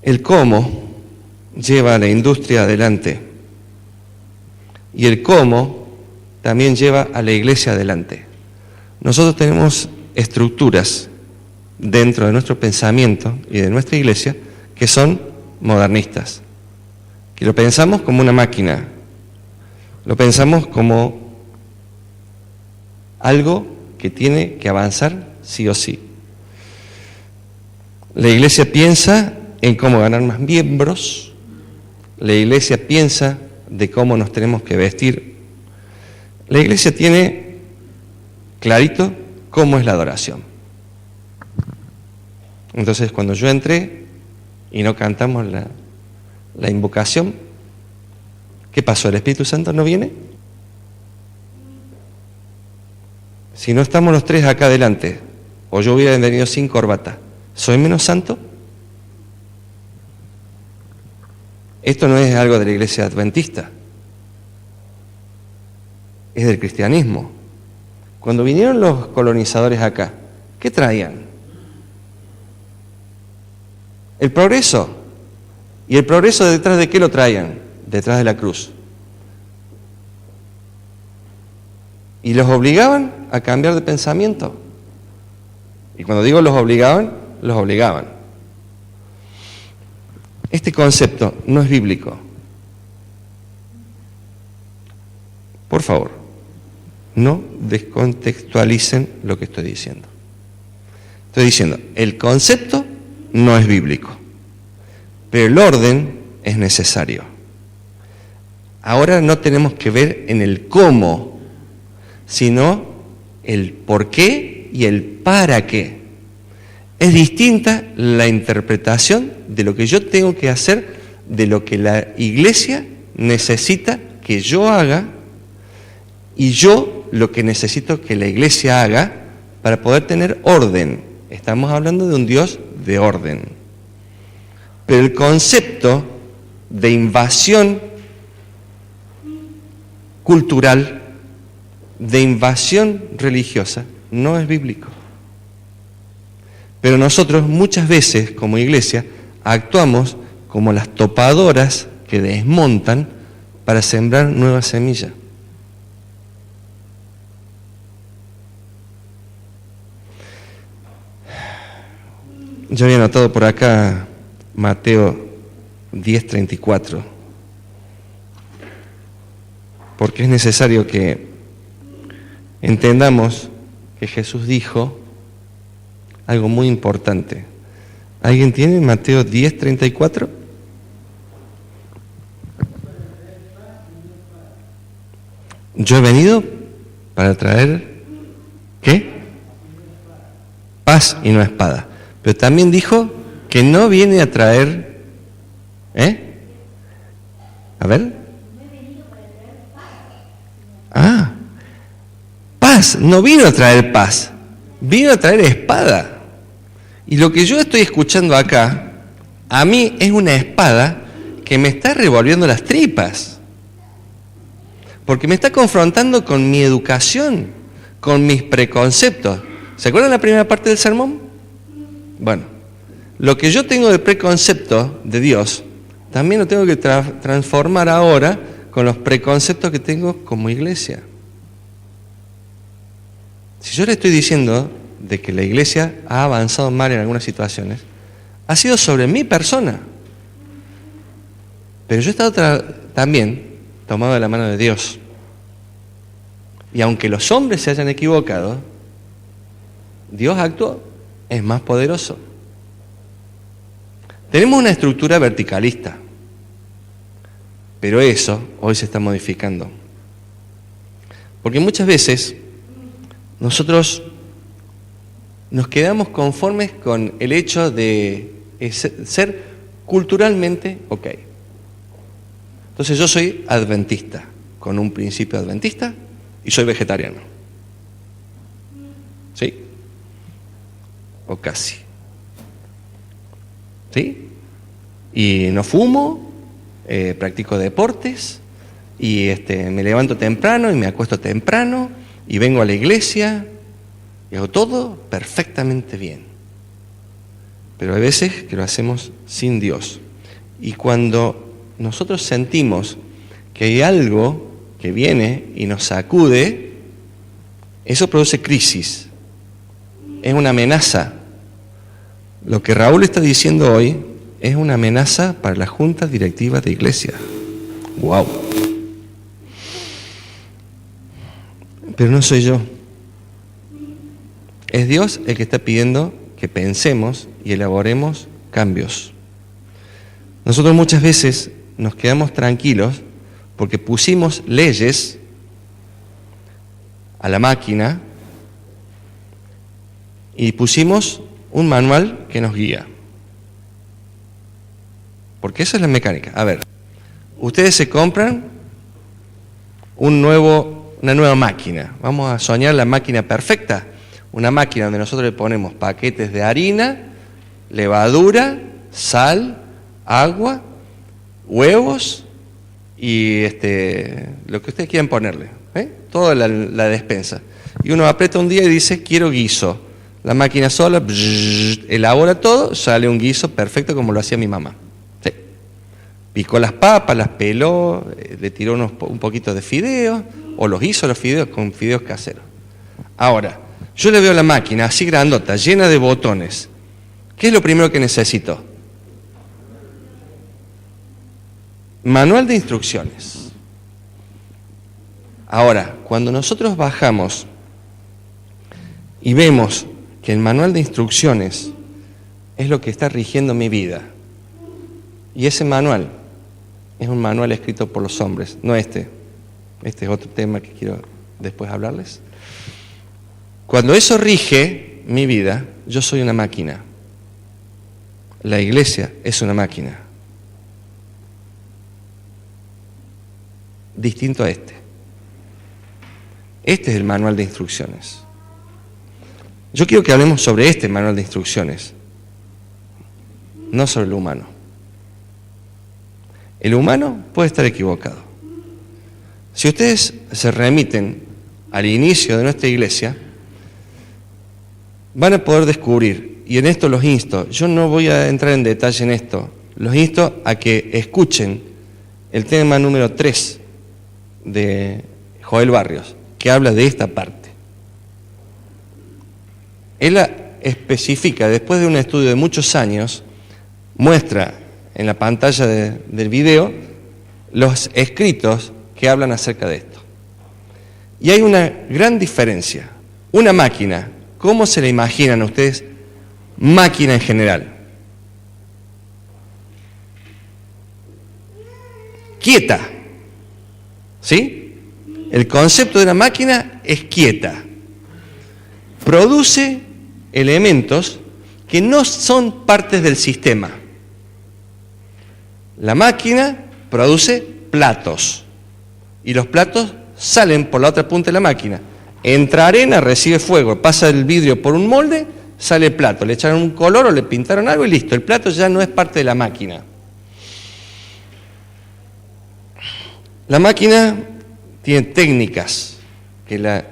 El cómo lleva a la industria adelante y el cómo también lleva a la iglesia adelante. Nosotros tenemos estructuras dentro de nuestro pensamiento y de nuestra iglesia que son modernistas, que lo pensamos como una máquina, lo pensamos como algo que tiene que avanzar sí o sí. La iglesia piensa en cómo ganar más miembros, la iglesia piensa de cómo nos tenemos que vestir. La iglesia tiene clarito cómo es la adoración. Entonces, cuando yo entré y no cantamos la invocación, ¿qué pasó? ¿El Espíritu Santo no viene? Si no estamos los tres acá adelante, o yo hubiera venido sin corbata, ¿soy menos santo? Esto no es algo de la iglesia adventista, es del cristianismo. Cuando vinieron los colonizadores acá, ¿qué traían? El progreso. ¿Y el progreso detrás de qué lo traían? Detrás de la cruz. Y los obligaban a cambiar de pensamiento. Y cuando digo los obligaban, los obligaban. Este concepto no es bíblico. Por favor, no descontextualicen lo que estoy diciendo. Estoy diciendo, el concepto no es bíblico, pero el orden es necesario. Ahora no tenemos que ver en el cómo, sino el por qué y el para qué. Es distinta la interpretación de lo que yo tengo que hacer, de lo que la iglesia necesita que yo haga, y yo lo que necesito que la iglesia haga para poder tener orden. Estamos hablando de un Dios de orden. Pero el concepto de invasión cultural, de invasión religiosa, no es bíblico. Pero nosotros muchas veces, como iglesia, actuamos como las topadoras que desmontan para sembrar nuevas semillas. Yo había anotado por acá Mateo 10:34, porque es necesario que entendamos que Jesús dijo algo muy importante. ¿Alguien tiene Mateo 10:34? Yo he venido para traer, ¿qué? Paz y no espada. Pero también dijo que no viene a traer, A ver. Paz. No vino a traer paz, vino a traer espada. Y lo que yo estoy escuchando acá, a mí es una espada que me está revolviendo las tripas. Porque me está confrontando con mi educación, con mis preconceptos. ¿Se acuerdan la primera parte del sermón? Bueno, lo que yo tengo de preconcepto de Dios, también lo tengo que transformar ahora con los preconceptos que tengo como iglesia. Si yo le estoy diciendo de que la iglesia ha avanzado mal en algunas situaciones, ha sido sobre mi persona. Pero yo he estado también tomado de la mano de Dios. Y aunque los hombres se hayan equivocado, Dios actuó. Es más poderoso. Tenemos una estructura verticalista, pero eso hoy se está modificando. Porque muchas veces nosotros nos quedamos conformes con el hecho de ser culturalmente ok. Entonces yo soy adventista, con un principio adventista, y soy vegetariano. ¿Sí? O casi. ¿Sí? Y no fumo, practico deportes, y me levanto temprano y me acuesto temprano, y vengo a la iglesia, y hago todo perfectamente bien. Pero hay veces que lo hacemos sin Dios. Y cuando nosotros sentimos que hay algo que viene y nos sacude, eso produce crisis. Es una amenaza. Lo que Raúl está diciendo hoy es una amenaza para la junta directiva de iglesia. ¡Wow! Pero no soy yo. Es Dios el que está pidiendo que pensemos y elaboremos cambios. Nosotros muchas veces nos quedamos tranquilos porque pusimos leyes a la máquina y pusimos un manual que nos guía. porque esa es la mecánica. A ver, ustedes se compran una nueva máquina. Vamos a soñar la máquina perfecta. Una máquina donde nosotros le ponemos paquetes de harina, levadura, sal, agua, huevos y lo que ustedes quieran ponerle. Toda la despensa. Y uno aprieta un día y dice, quiero guiso. La máquina sola elabora todo, sale un guiso perfecto como lo hacía mi mamá. Sí. Picó las papas, las peló, le tiró un poquito de fideos, o los hizo los fideos con fideos caseros. Ahora, yo le veo la máquina así grandota, llena de botones. ¿Qué es lo primero que necesito? Manual de instrucciones. Ahora, cuando nosotros bajamos y vemos que el manual de instrucciones es lo que está rigiendo mi vida, y ese manual es un manual escrito por los hombres, no este es otro tema que quiero después hablarles. Cuando eso rige mi vida, yo soy una máquina. La iglesia es una máquina. Distinto a este. Este es el manual de instrucciones. Yo quiero que hablemos sobre este manual de instrucciones, no sobre el humano. El humano puede estar equivocado. Si ustedes se remiten al inicio de nuestra iglesia, van a poder descubrir, y en esto los insto, yo no voy a entrar en detalle en esto, los insto a que escuchen el tema número 3 de Joel Barrios, que habla de esta parte. Él especifica, después de un estudio de muchos años, muestra en la pantalla del video los escritos que hablan acerca de esto. Y hay una gran diferencia. Una máquina, ¿cómo se la imaginan ustedes? Máquina en general. Quieta. ¿Sí? El concepto de una máquina es quieta. Produce elementos que no son partes del sistema. La máquina produce platos y los platos salen por la otra punta de la máquina. Entra arena, recibe fuego, pasa el vidrio por un molde, sale el plato. Le echaron un color o le pintaron algo y listo. El plato ya no es parte de la máquina. La máquina tiene técnicas que la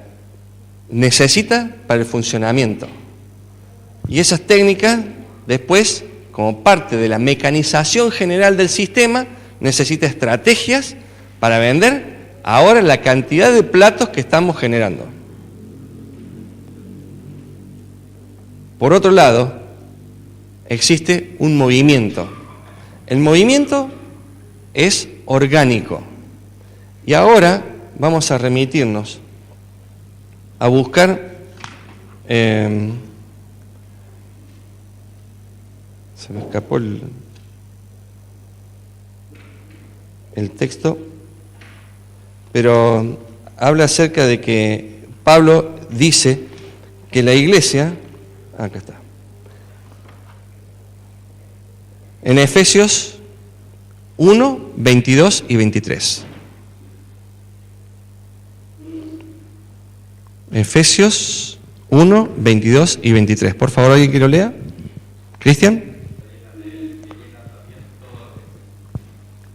necesita para el funcionamiento. Y esas técnicas, después, como parte de la mecanización general del sistema, necesita estrategias para vender ahora la cantidad de platos que estamos generando. Por otro lado, existe un movimiento. El movimiento es orgánico. Y ahora vamos a remitirnos a buscar, se me escapó el texto, pero habla acerca de que Pablo dice que la iglesia, acá está, en Efesios 1, 22 y 23. Efesios 1, 22 y 23. Por favor, ¿alguien que lo lea? ¿Cristian?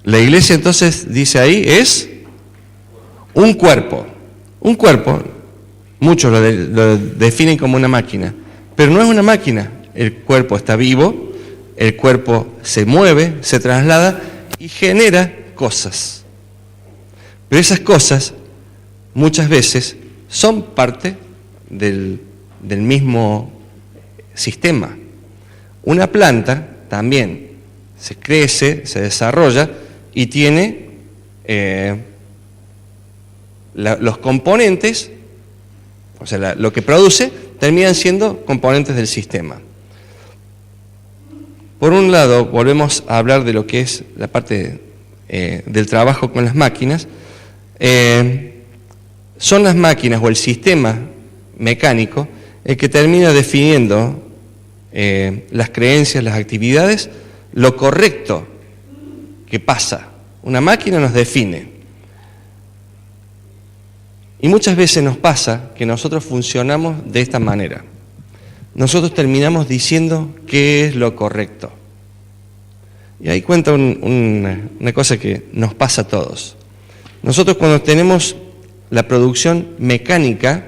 La iglesia entonces, dice ahí, es un cuerpo. Un cuerpo, muchos lo definen como una máquina, pero no es una máquina. El cuerpo está vivo, el cuerpo se mueve, se traslada y genera cosas. Pero esas cosas muchas veces son parte del mismo sistema. Una planta también se crece, se desarrolla y tiene los componentes, o sea, lo que produce, terminan siendo componentes del sistema. Por un lado, volvemos a hablar de lo que es la parte del trabajo con las máquinas. Son las máquinas o el sistema mecánico el que termina definiendo las creencias, las actividades, lo correcto que pasa. Una máquina nos define. Y muchas veces nos pasa que nosotros funcionamos de esta manera. Nosotros terminamos diciendo qué es lo correcto. Y ahí cuenta una cosa que nos pasa a todos. Nosotros cuando tenemos la producción mecánica,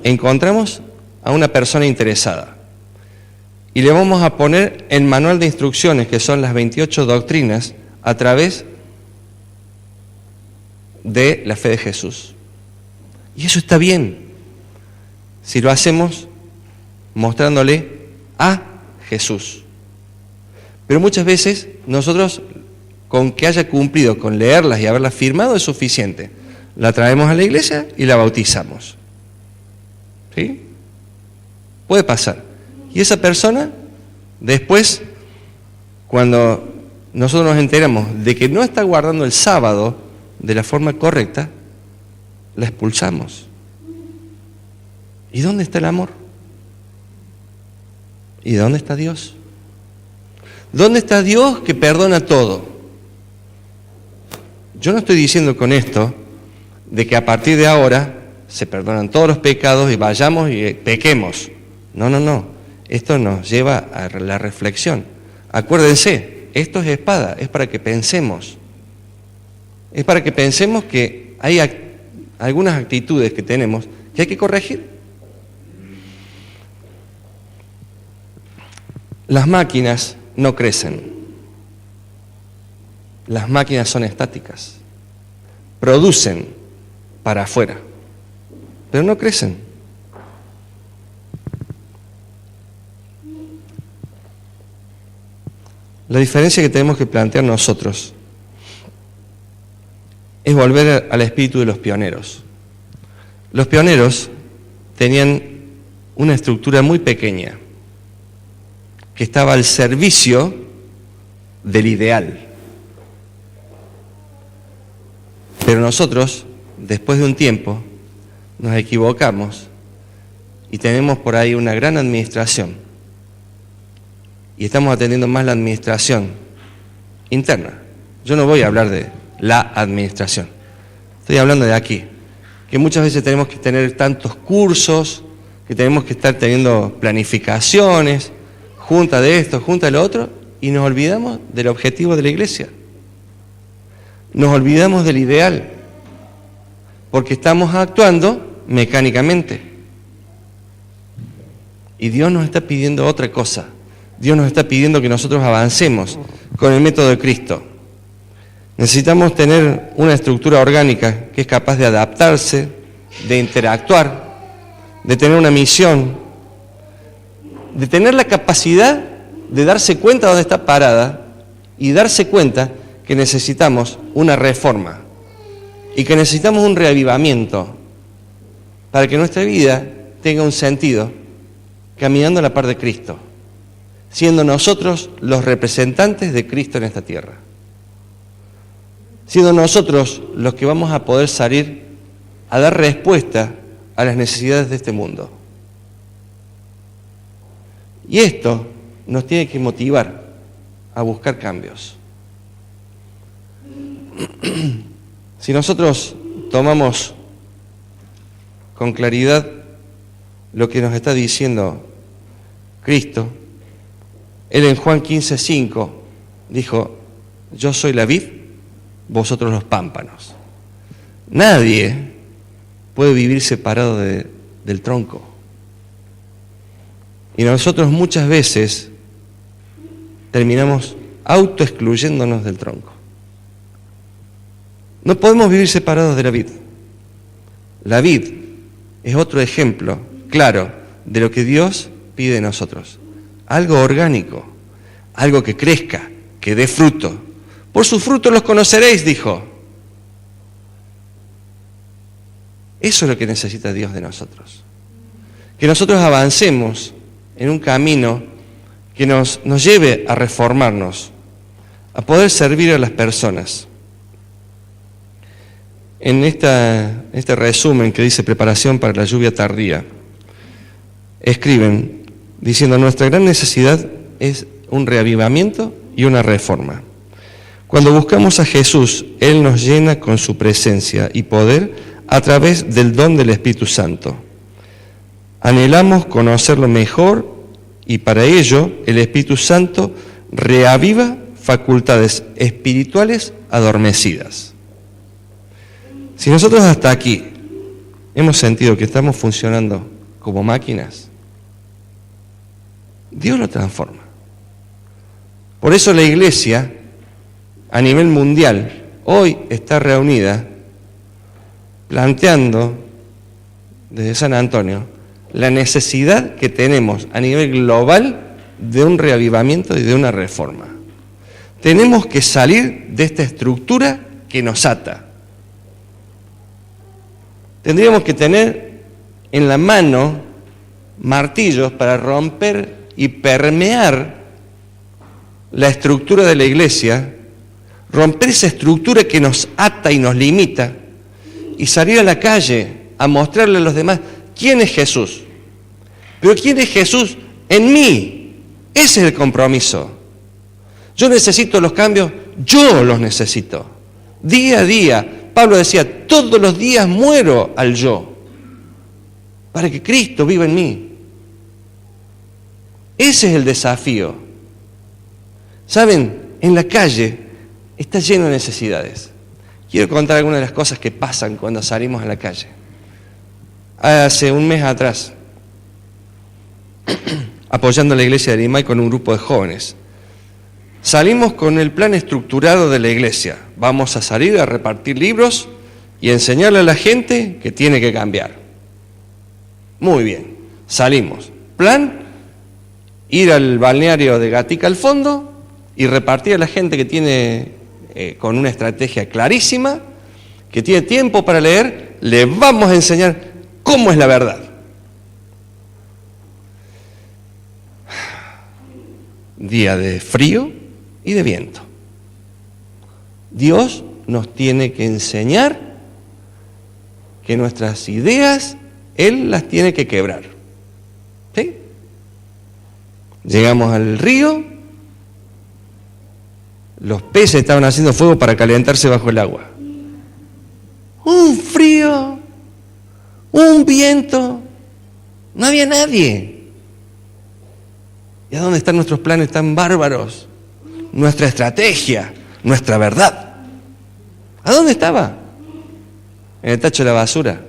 encontramos a una persona interesada. Y le vamos a poner el manual de instrucciones, que son las 28 doctrinas, a través de la fe de Jesús. Y eso está bien, si lo hacemos mostrándole a Jesús. Pero muchas veces nosotros, con que haya cumplido con leerlas y haberlas firmado, es suficiente. La traemos a la iglesia y la bautizamos. ¿Sí? Puede pasar. Y esa persona, después, cuando nosotros nos enteramos de que no está guardando el sábado de la forma correcta, la expulsamos. ¿Y dónde está el amor? ¿Y dónde está Dios? ¿Dónde está Dios que perdona todo? Yo no estoy diciendo con esto de que a partir de ahora se perdonan todos los pecados y vayamos y pequemos. No. Esto nos lleva a la reflexión. Acuérdense, esto es espada, es para que pensemos. Es para que pensemos que hay algunas actitudes que tenemos que hay que corregir. Las máquinas no crecen. Las máquinas son estáticas. Producen para afuera, pero no crecen. La diferencia que tenemos que plantear nosotros es volver al espíritu de los pioneros. Los pioneros tenían una estructura muy pequeña que estaba al servicio del ideal. Pero nosotros, después de un tiempo, nos equivocamos y tenemos por ahí una gran administración. Y estamos atendiendo más la administración interna. Yo no voy a hablar de la administración. Estoy hablando de aquí. Que muchas veces tenemos que tener tantos cursos, que tenemos que estar teniendo planificaciones, junta de esto, junta de lo otro, y nos olvidamos del objetivo de la iglesia. Nos olvidamos del ideal, porque estamos actuando mecánicamente. Y Dios nos está pidiendo otra cosa. Dios nos está pidiendo que nosotros avancemos con el método de Cristo. Necesitamos tener una estructura orgánica que es capaz de adaptarse, de interactuar, de tener una misión, de tener la capacidad de darse cuenta de dónde está parada y darse cuenta que necesitamos una reforma y que necesitamos un reavivamiento para que nuestra vida tenga un sentido caminando a la par de Cristo, siendo nosotros los representantes de Cristo en esta tierra, siendo nosotros los que vamos a poder salir a dar respuesta a las necesidades de este mundo. Y esto nos tiene que motivar a buscar cambios. Si nosotros tomamos con claridad lo que nos está diciendo Cristo, Él en Juan 15:5 dijo: yo soy la vid, vosotros los pámpanos. Nadie puede vivir separado del tronco. Y nosotros muchas veces terminamos autoexcluyéndonos del tronco. No podemos vivir separados de la vid. La vid es otro ejemplo claro de lo que Dios pide de nosotros. Algo orgánico, algo que crezca, que dé fruto. Por sus frutos los conoceréis, dijo. Eso es lo que necesita Dios de nosotros. Que nosotros avancemos en un camino que nos lleve a reformarnos, a poder servir a las personas. En este resumen que dice preparación para la lluvia tardía, escriben diciendo: nuestra gran necesidad es un reavivamiento y una reforma. Cuando buscamos a Jesús, Él nos llena con su presencia y poder a través del don del Espíritu Santo. Anhelamos conocerlo mejor y para ello el Espíritu Santo reaviva facultades espirituales adormecidas. Si nosotros hasta aquí hemos sentido que estamos funcionando como máquinas, Dios lo transforma. Por eso la iglesia a nivel mundial hoy está reunida planteando desde San Antonio la necesidad que tenemos a nivel global de un reavivamiento y de una reforma. Tenemos que salir de esta estructura que nos ata. Tendríamos que tener en la mano martillos para romper y permear la estructura de la iglesia, romper esa estructura que nos ata y nos limita y salir a la calle a mostrarle a los demás quién es Jesús. Pero quién es Jesús en mí. Ese es el compromiso. Yo necesito los cambios, yo los necesito. Día a día. Pablo decía, todos los días muero al yo, para que Cristo viva en mí. Ese es el desafío. ¿Saben? En la calle está lleno de necesidades. Quiero contar algunas de las cosas que pasan cuando salimos a la calle. Hace un mes atrás, apoyando a la iglesia de Limay con un grupo de jóvenes, salimos con el plan estructurado de la iglesia. Vamos a salir a repartir libros y enseñarle a la gente que tiene que cambiar. Muy bien, salimos. Plan, ir al balneario de Gatica al fondo y repartir a la gente que tiene, con una estrategia clarísima, que tiene tiempo para leer, le vamos a enseñar cómo es la verdad. Día de frío y de viento. Dios nos tiene que enseñar que nuestras ideas, Él las tiene que quebrar. ¿Sí? Llegamos al río, los peces estaban haciendo fuego para calentarse bajo el agua. Un frío, un viento, no había nadie. ¿Y a dónde están nuestros planes tan bárbaros? Nuestra estrategia, nuestra verdad. ¿A dónde estaba? En el tacho de la basura.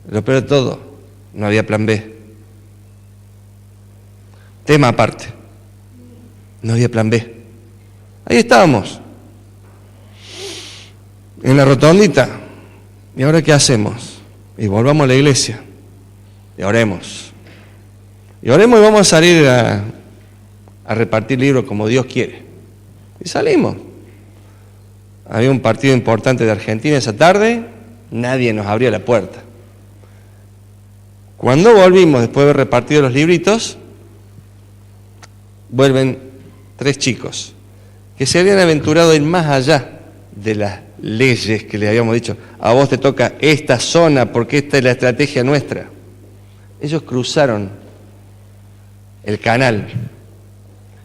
Lo peor de todo, no había plan B. Tema aparte. No había plan B. Ahí estábamos, en la rotondita. ¿Y ahora qué hacemos? Y volvamos a la iglesia. Y oremos. Y oremos y vamos a salir a repartir libros como Dios quiere. Y salimos. Había un partido importante de Argentina esa tarde, nadie nos abría la puerta. Cuando volvimos, después de haber repartido los libritos, vuelven 3 chicos que se habían aventurado a ir más allá de las leyes que les habíamos dicho. A vos te toca esta zona porque esta es la estrategia nuestra. Ellos cruzaron el canal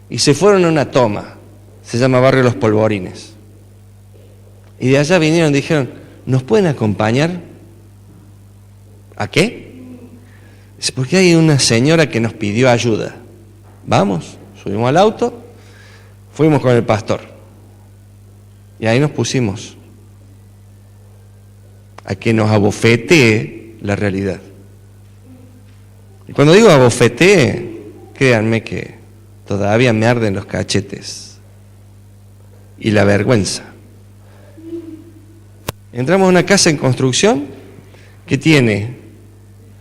y se fueron a una toma, se llama Barrio Los Polvorines, y de allá vinieron y dijeron, ¿nos pueden acompañar? ¿A qué? Es porque hay una señora que nos pidió ayuda. Vamos, subimos al auto, fuimos con el pastor y ahí nos pusimos a que nos abofetee la realidad. Y cuando digo abofetee, créanme que todavía me arden los cachetes y la vergüenza. Entramos a una casa en construcción que tiene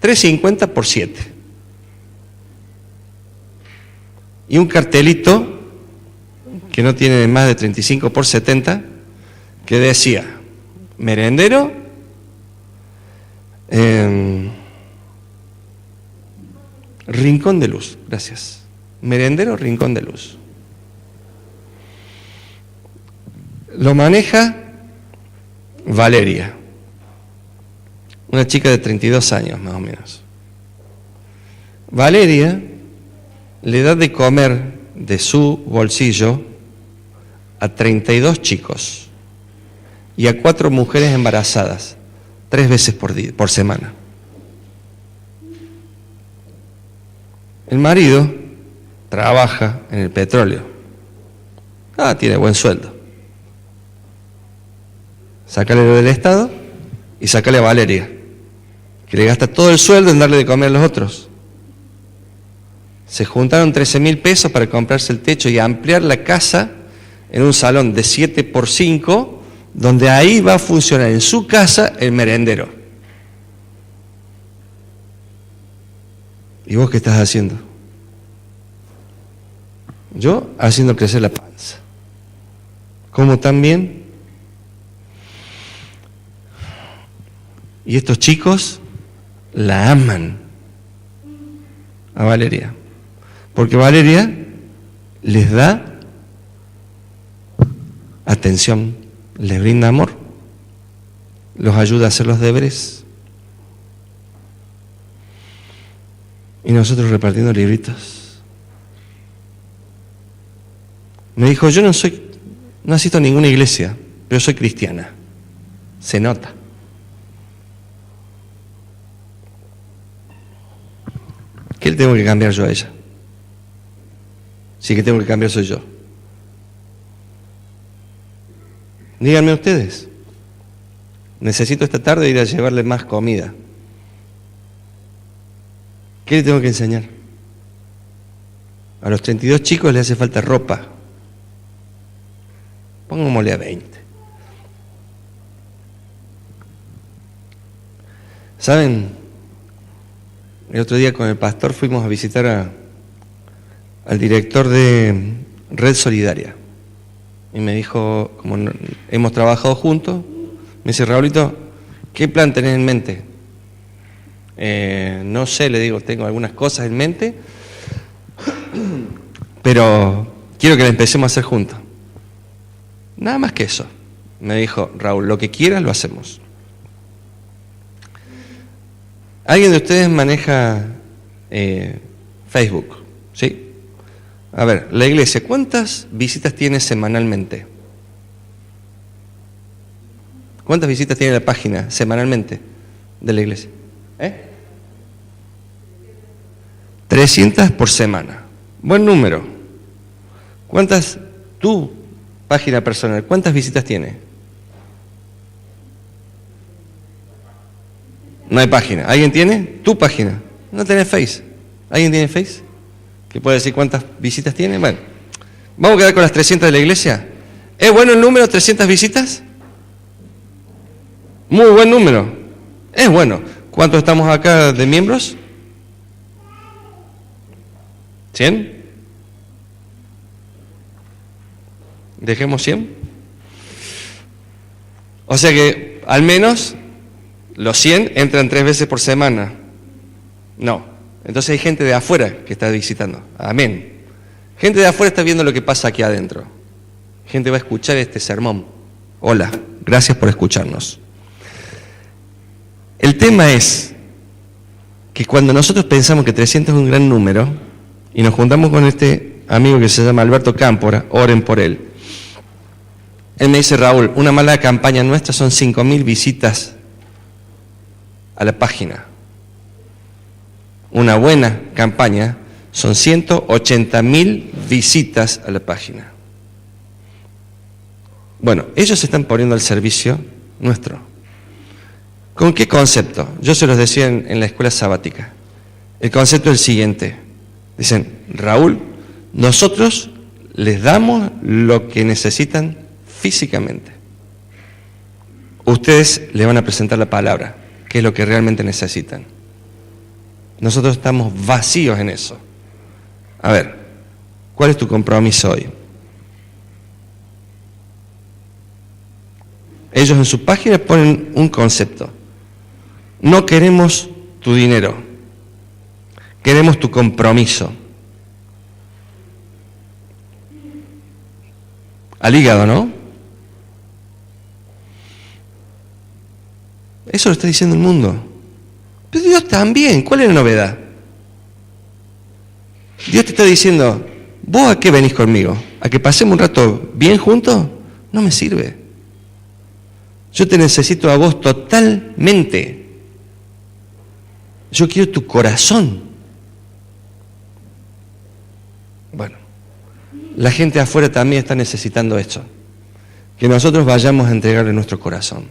350 por 7 y un cartelito que no tiene más de 35 por 70 que decía merendero, Rincón de Luz, gracias. Merendero Rincón de Luz. Lo maneja Valeria, una chica de 32 años más o menos. Valeria le da de comer de su bolsillo a 32 chicos y a 4 mujeres embarazadas 3 veces por semana. El marido trabaja en el petróleo. Tiene buen sueldo. Sácale lo del Estado y sácale a Valeria, que le gasta todo el sueldo en darle de comer a los otros. Se juntaron 13.000 pesos para comprarse el techo y ampliar la casa en un salón de 7x5, donde ahí va a funcionar en su casa el merendero. ¿Y vos qué estás haciendo? Yo haciendo crecer la panza. Como también. Y estos chicos la aman a Valeria. Porque Valeria les da atención, les brinda amor, los ayuda a hacer los deberes. Y nosotros repartiendo libritos. Me dijo, yo no asisto a ninguna iglesia, pero soy cristiana. Se nota. ¿Qué le tengo que cambiar yo a ella? Sí, que tengo que cambiar soy yo. Díganme ustedes. Necesito esta tarde ir a llevarle más comida. ¿Qué le tengo que enseñar? A los 32 chicos les hace falta ropa. Pongámosle a 20. ¿Saben? El otro día con el pastor fuimos a visitar al director de Red Solidaria. Y me dijo, como hemos trabajado juntos, me dice, Raulito, ¿qué plan tenés en mente? No sé, le digo, tengo algunas cosas en mente, pero quiero que la empecemos a hacer juntos. Nada más que eso. Me dijo, Raúl, lo que quieras lo hacemos. ¿Alguien de ustedes maneja Facebook? ¿Sí? A ver, la iglesia, ¿cuántas visitas tiene semanalmente? ¿Cuántas visitas tiene la página semanalmente de la iglesia? 300 por semana. Buen número. ¿Cuántas, tu página personal, cuántas visitas tiene? No hay página. ¿Alguien tiene? Tu página. No tenés Face. ¿Alguien tiene Face? ¿Que puede decir cuántas visitas tiene? Bueno, vamos a quedar con las 300 de la iglesia. ¿Es bueno el número, 300 visitas? Muy buen número. Es bueno. ¿Cuántos estamos acá de miembros? ¿100? Dejemos 100. O sea que al menos los 100 entran 3 veces por semana. No. Entonces hay gente de afuera que está visitando. Amén. Gente de afuera está viendo lo que pasa aquí adentro. Gente va a escuchar este sermón. Hola, gracias por escucharnos. El tema es que cuando nosotros pensamos que 300 es un gran número y nos juntamos con este amigo que se llama Alberto Cámpora, oren por él. Él me dice, Raúl, una mala campaña nuestra son 5.000 visitas a la página. Una buena campaña son 180.000 visitas a la página. Bueno, ellos se están poniendo al servicio nuestro. ¿Con qué concepto? Yo se los decía en la escuela sabática. El concepto es el siguiente. Dicen, Raúl, nosotros les damos lo que necesitan físicamente. Ustedes le van a presentar la palabra, que es lo que realmente necesitan. Nosotros estamos vacíos en eso. A ver, ¿cuál es tu compromiso hoy? Ellos en su página ponen un concepto. No queremos tu dinero, queremos tu compromiso. Al hígado, ¿no? Eso lo está diciendo el mundo. Pero Dios también, ¿cuál es la novedad? Dios te está diciendo, ¿vos a qué venís conmigo? ¿A que pasemos un rato bien juntos? No me sirve. Yo te necesito a vos totalmente. Yo quiero tu corazón. Bueno, la gente afuera también está necesitando esto. Que nosotros vayamos a entregarle nuestro corazón.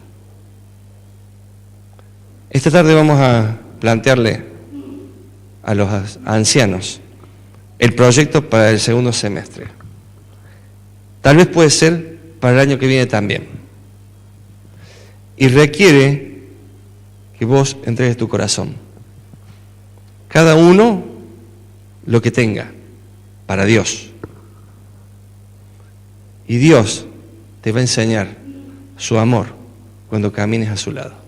Esta tarde vamos a plantearle a los ancianos el proyecto para el segundo semestre. Tal vez puede ser para el año que viene también. Y requiere que vos entregues tu corazón. Cada uno lo que tenga para Dios. Y Dios te va a enseñar su amor cuando camines a su lado.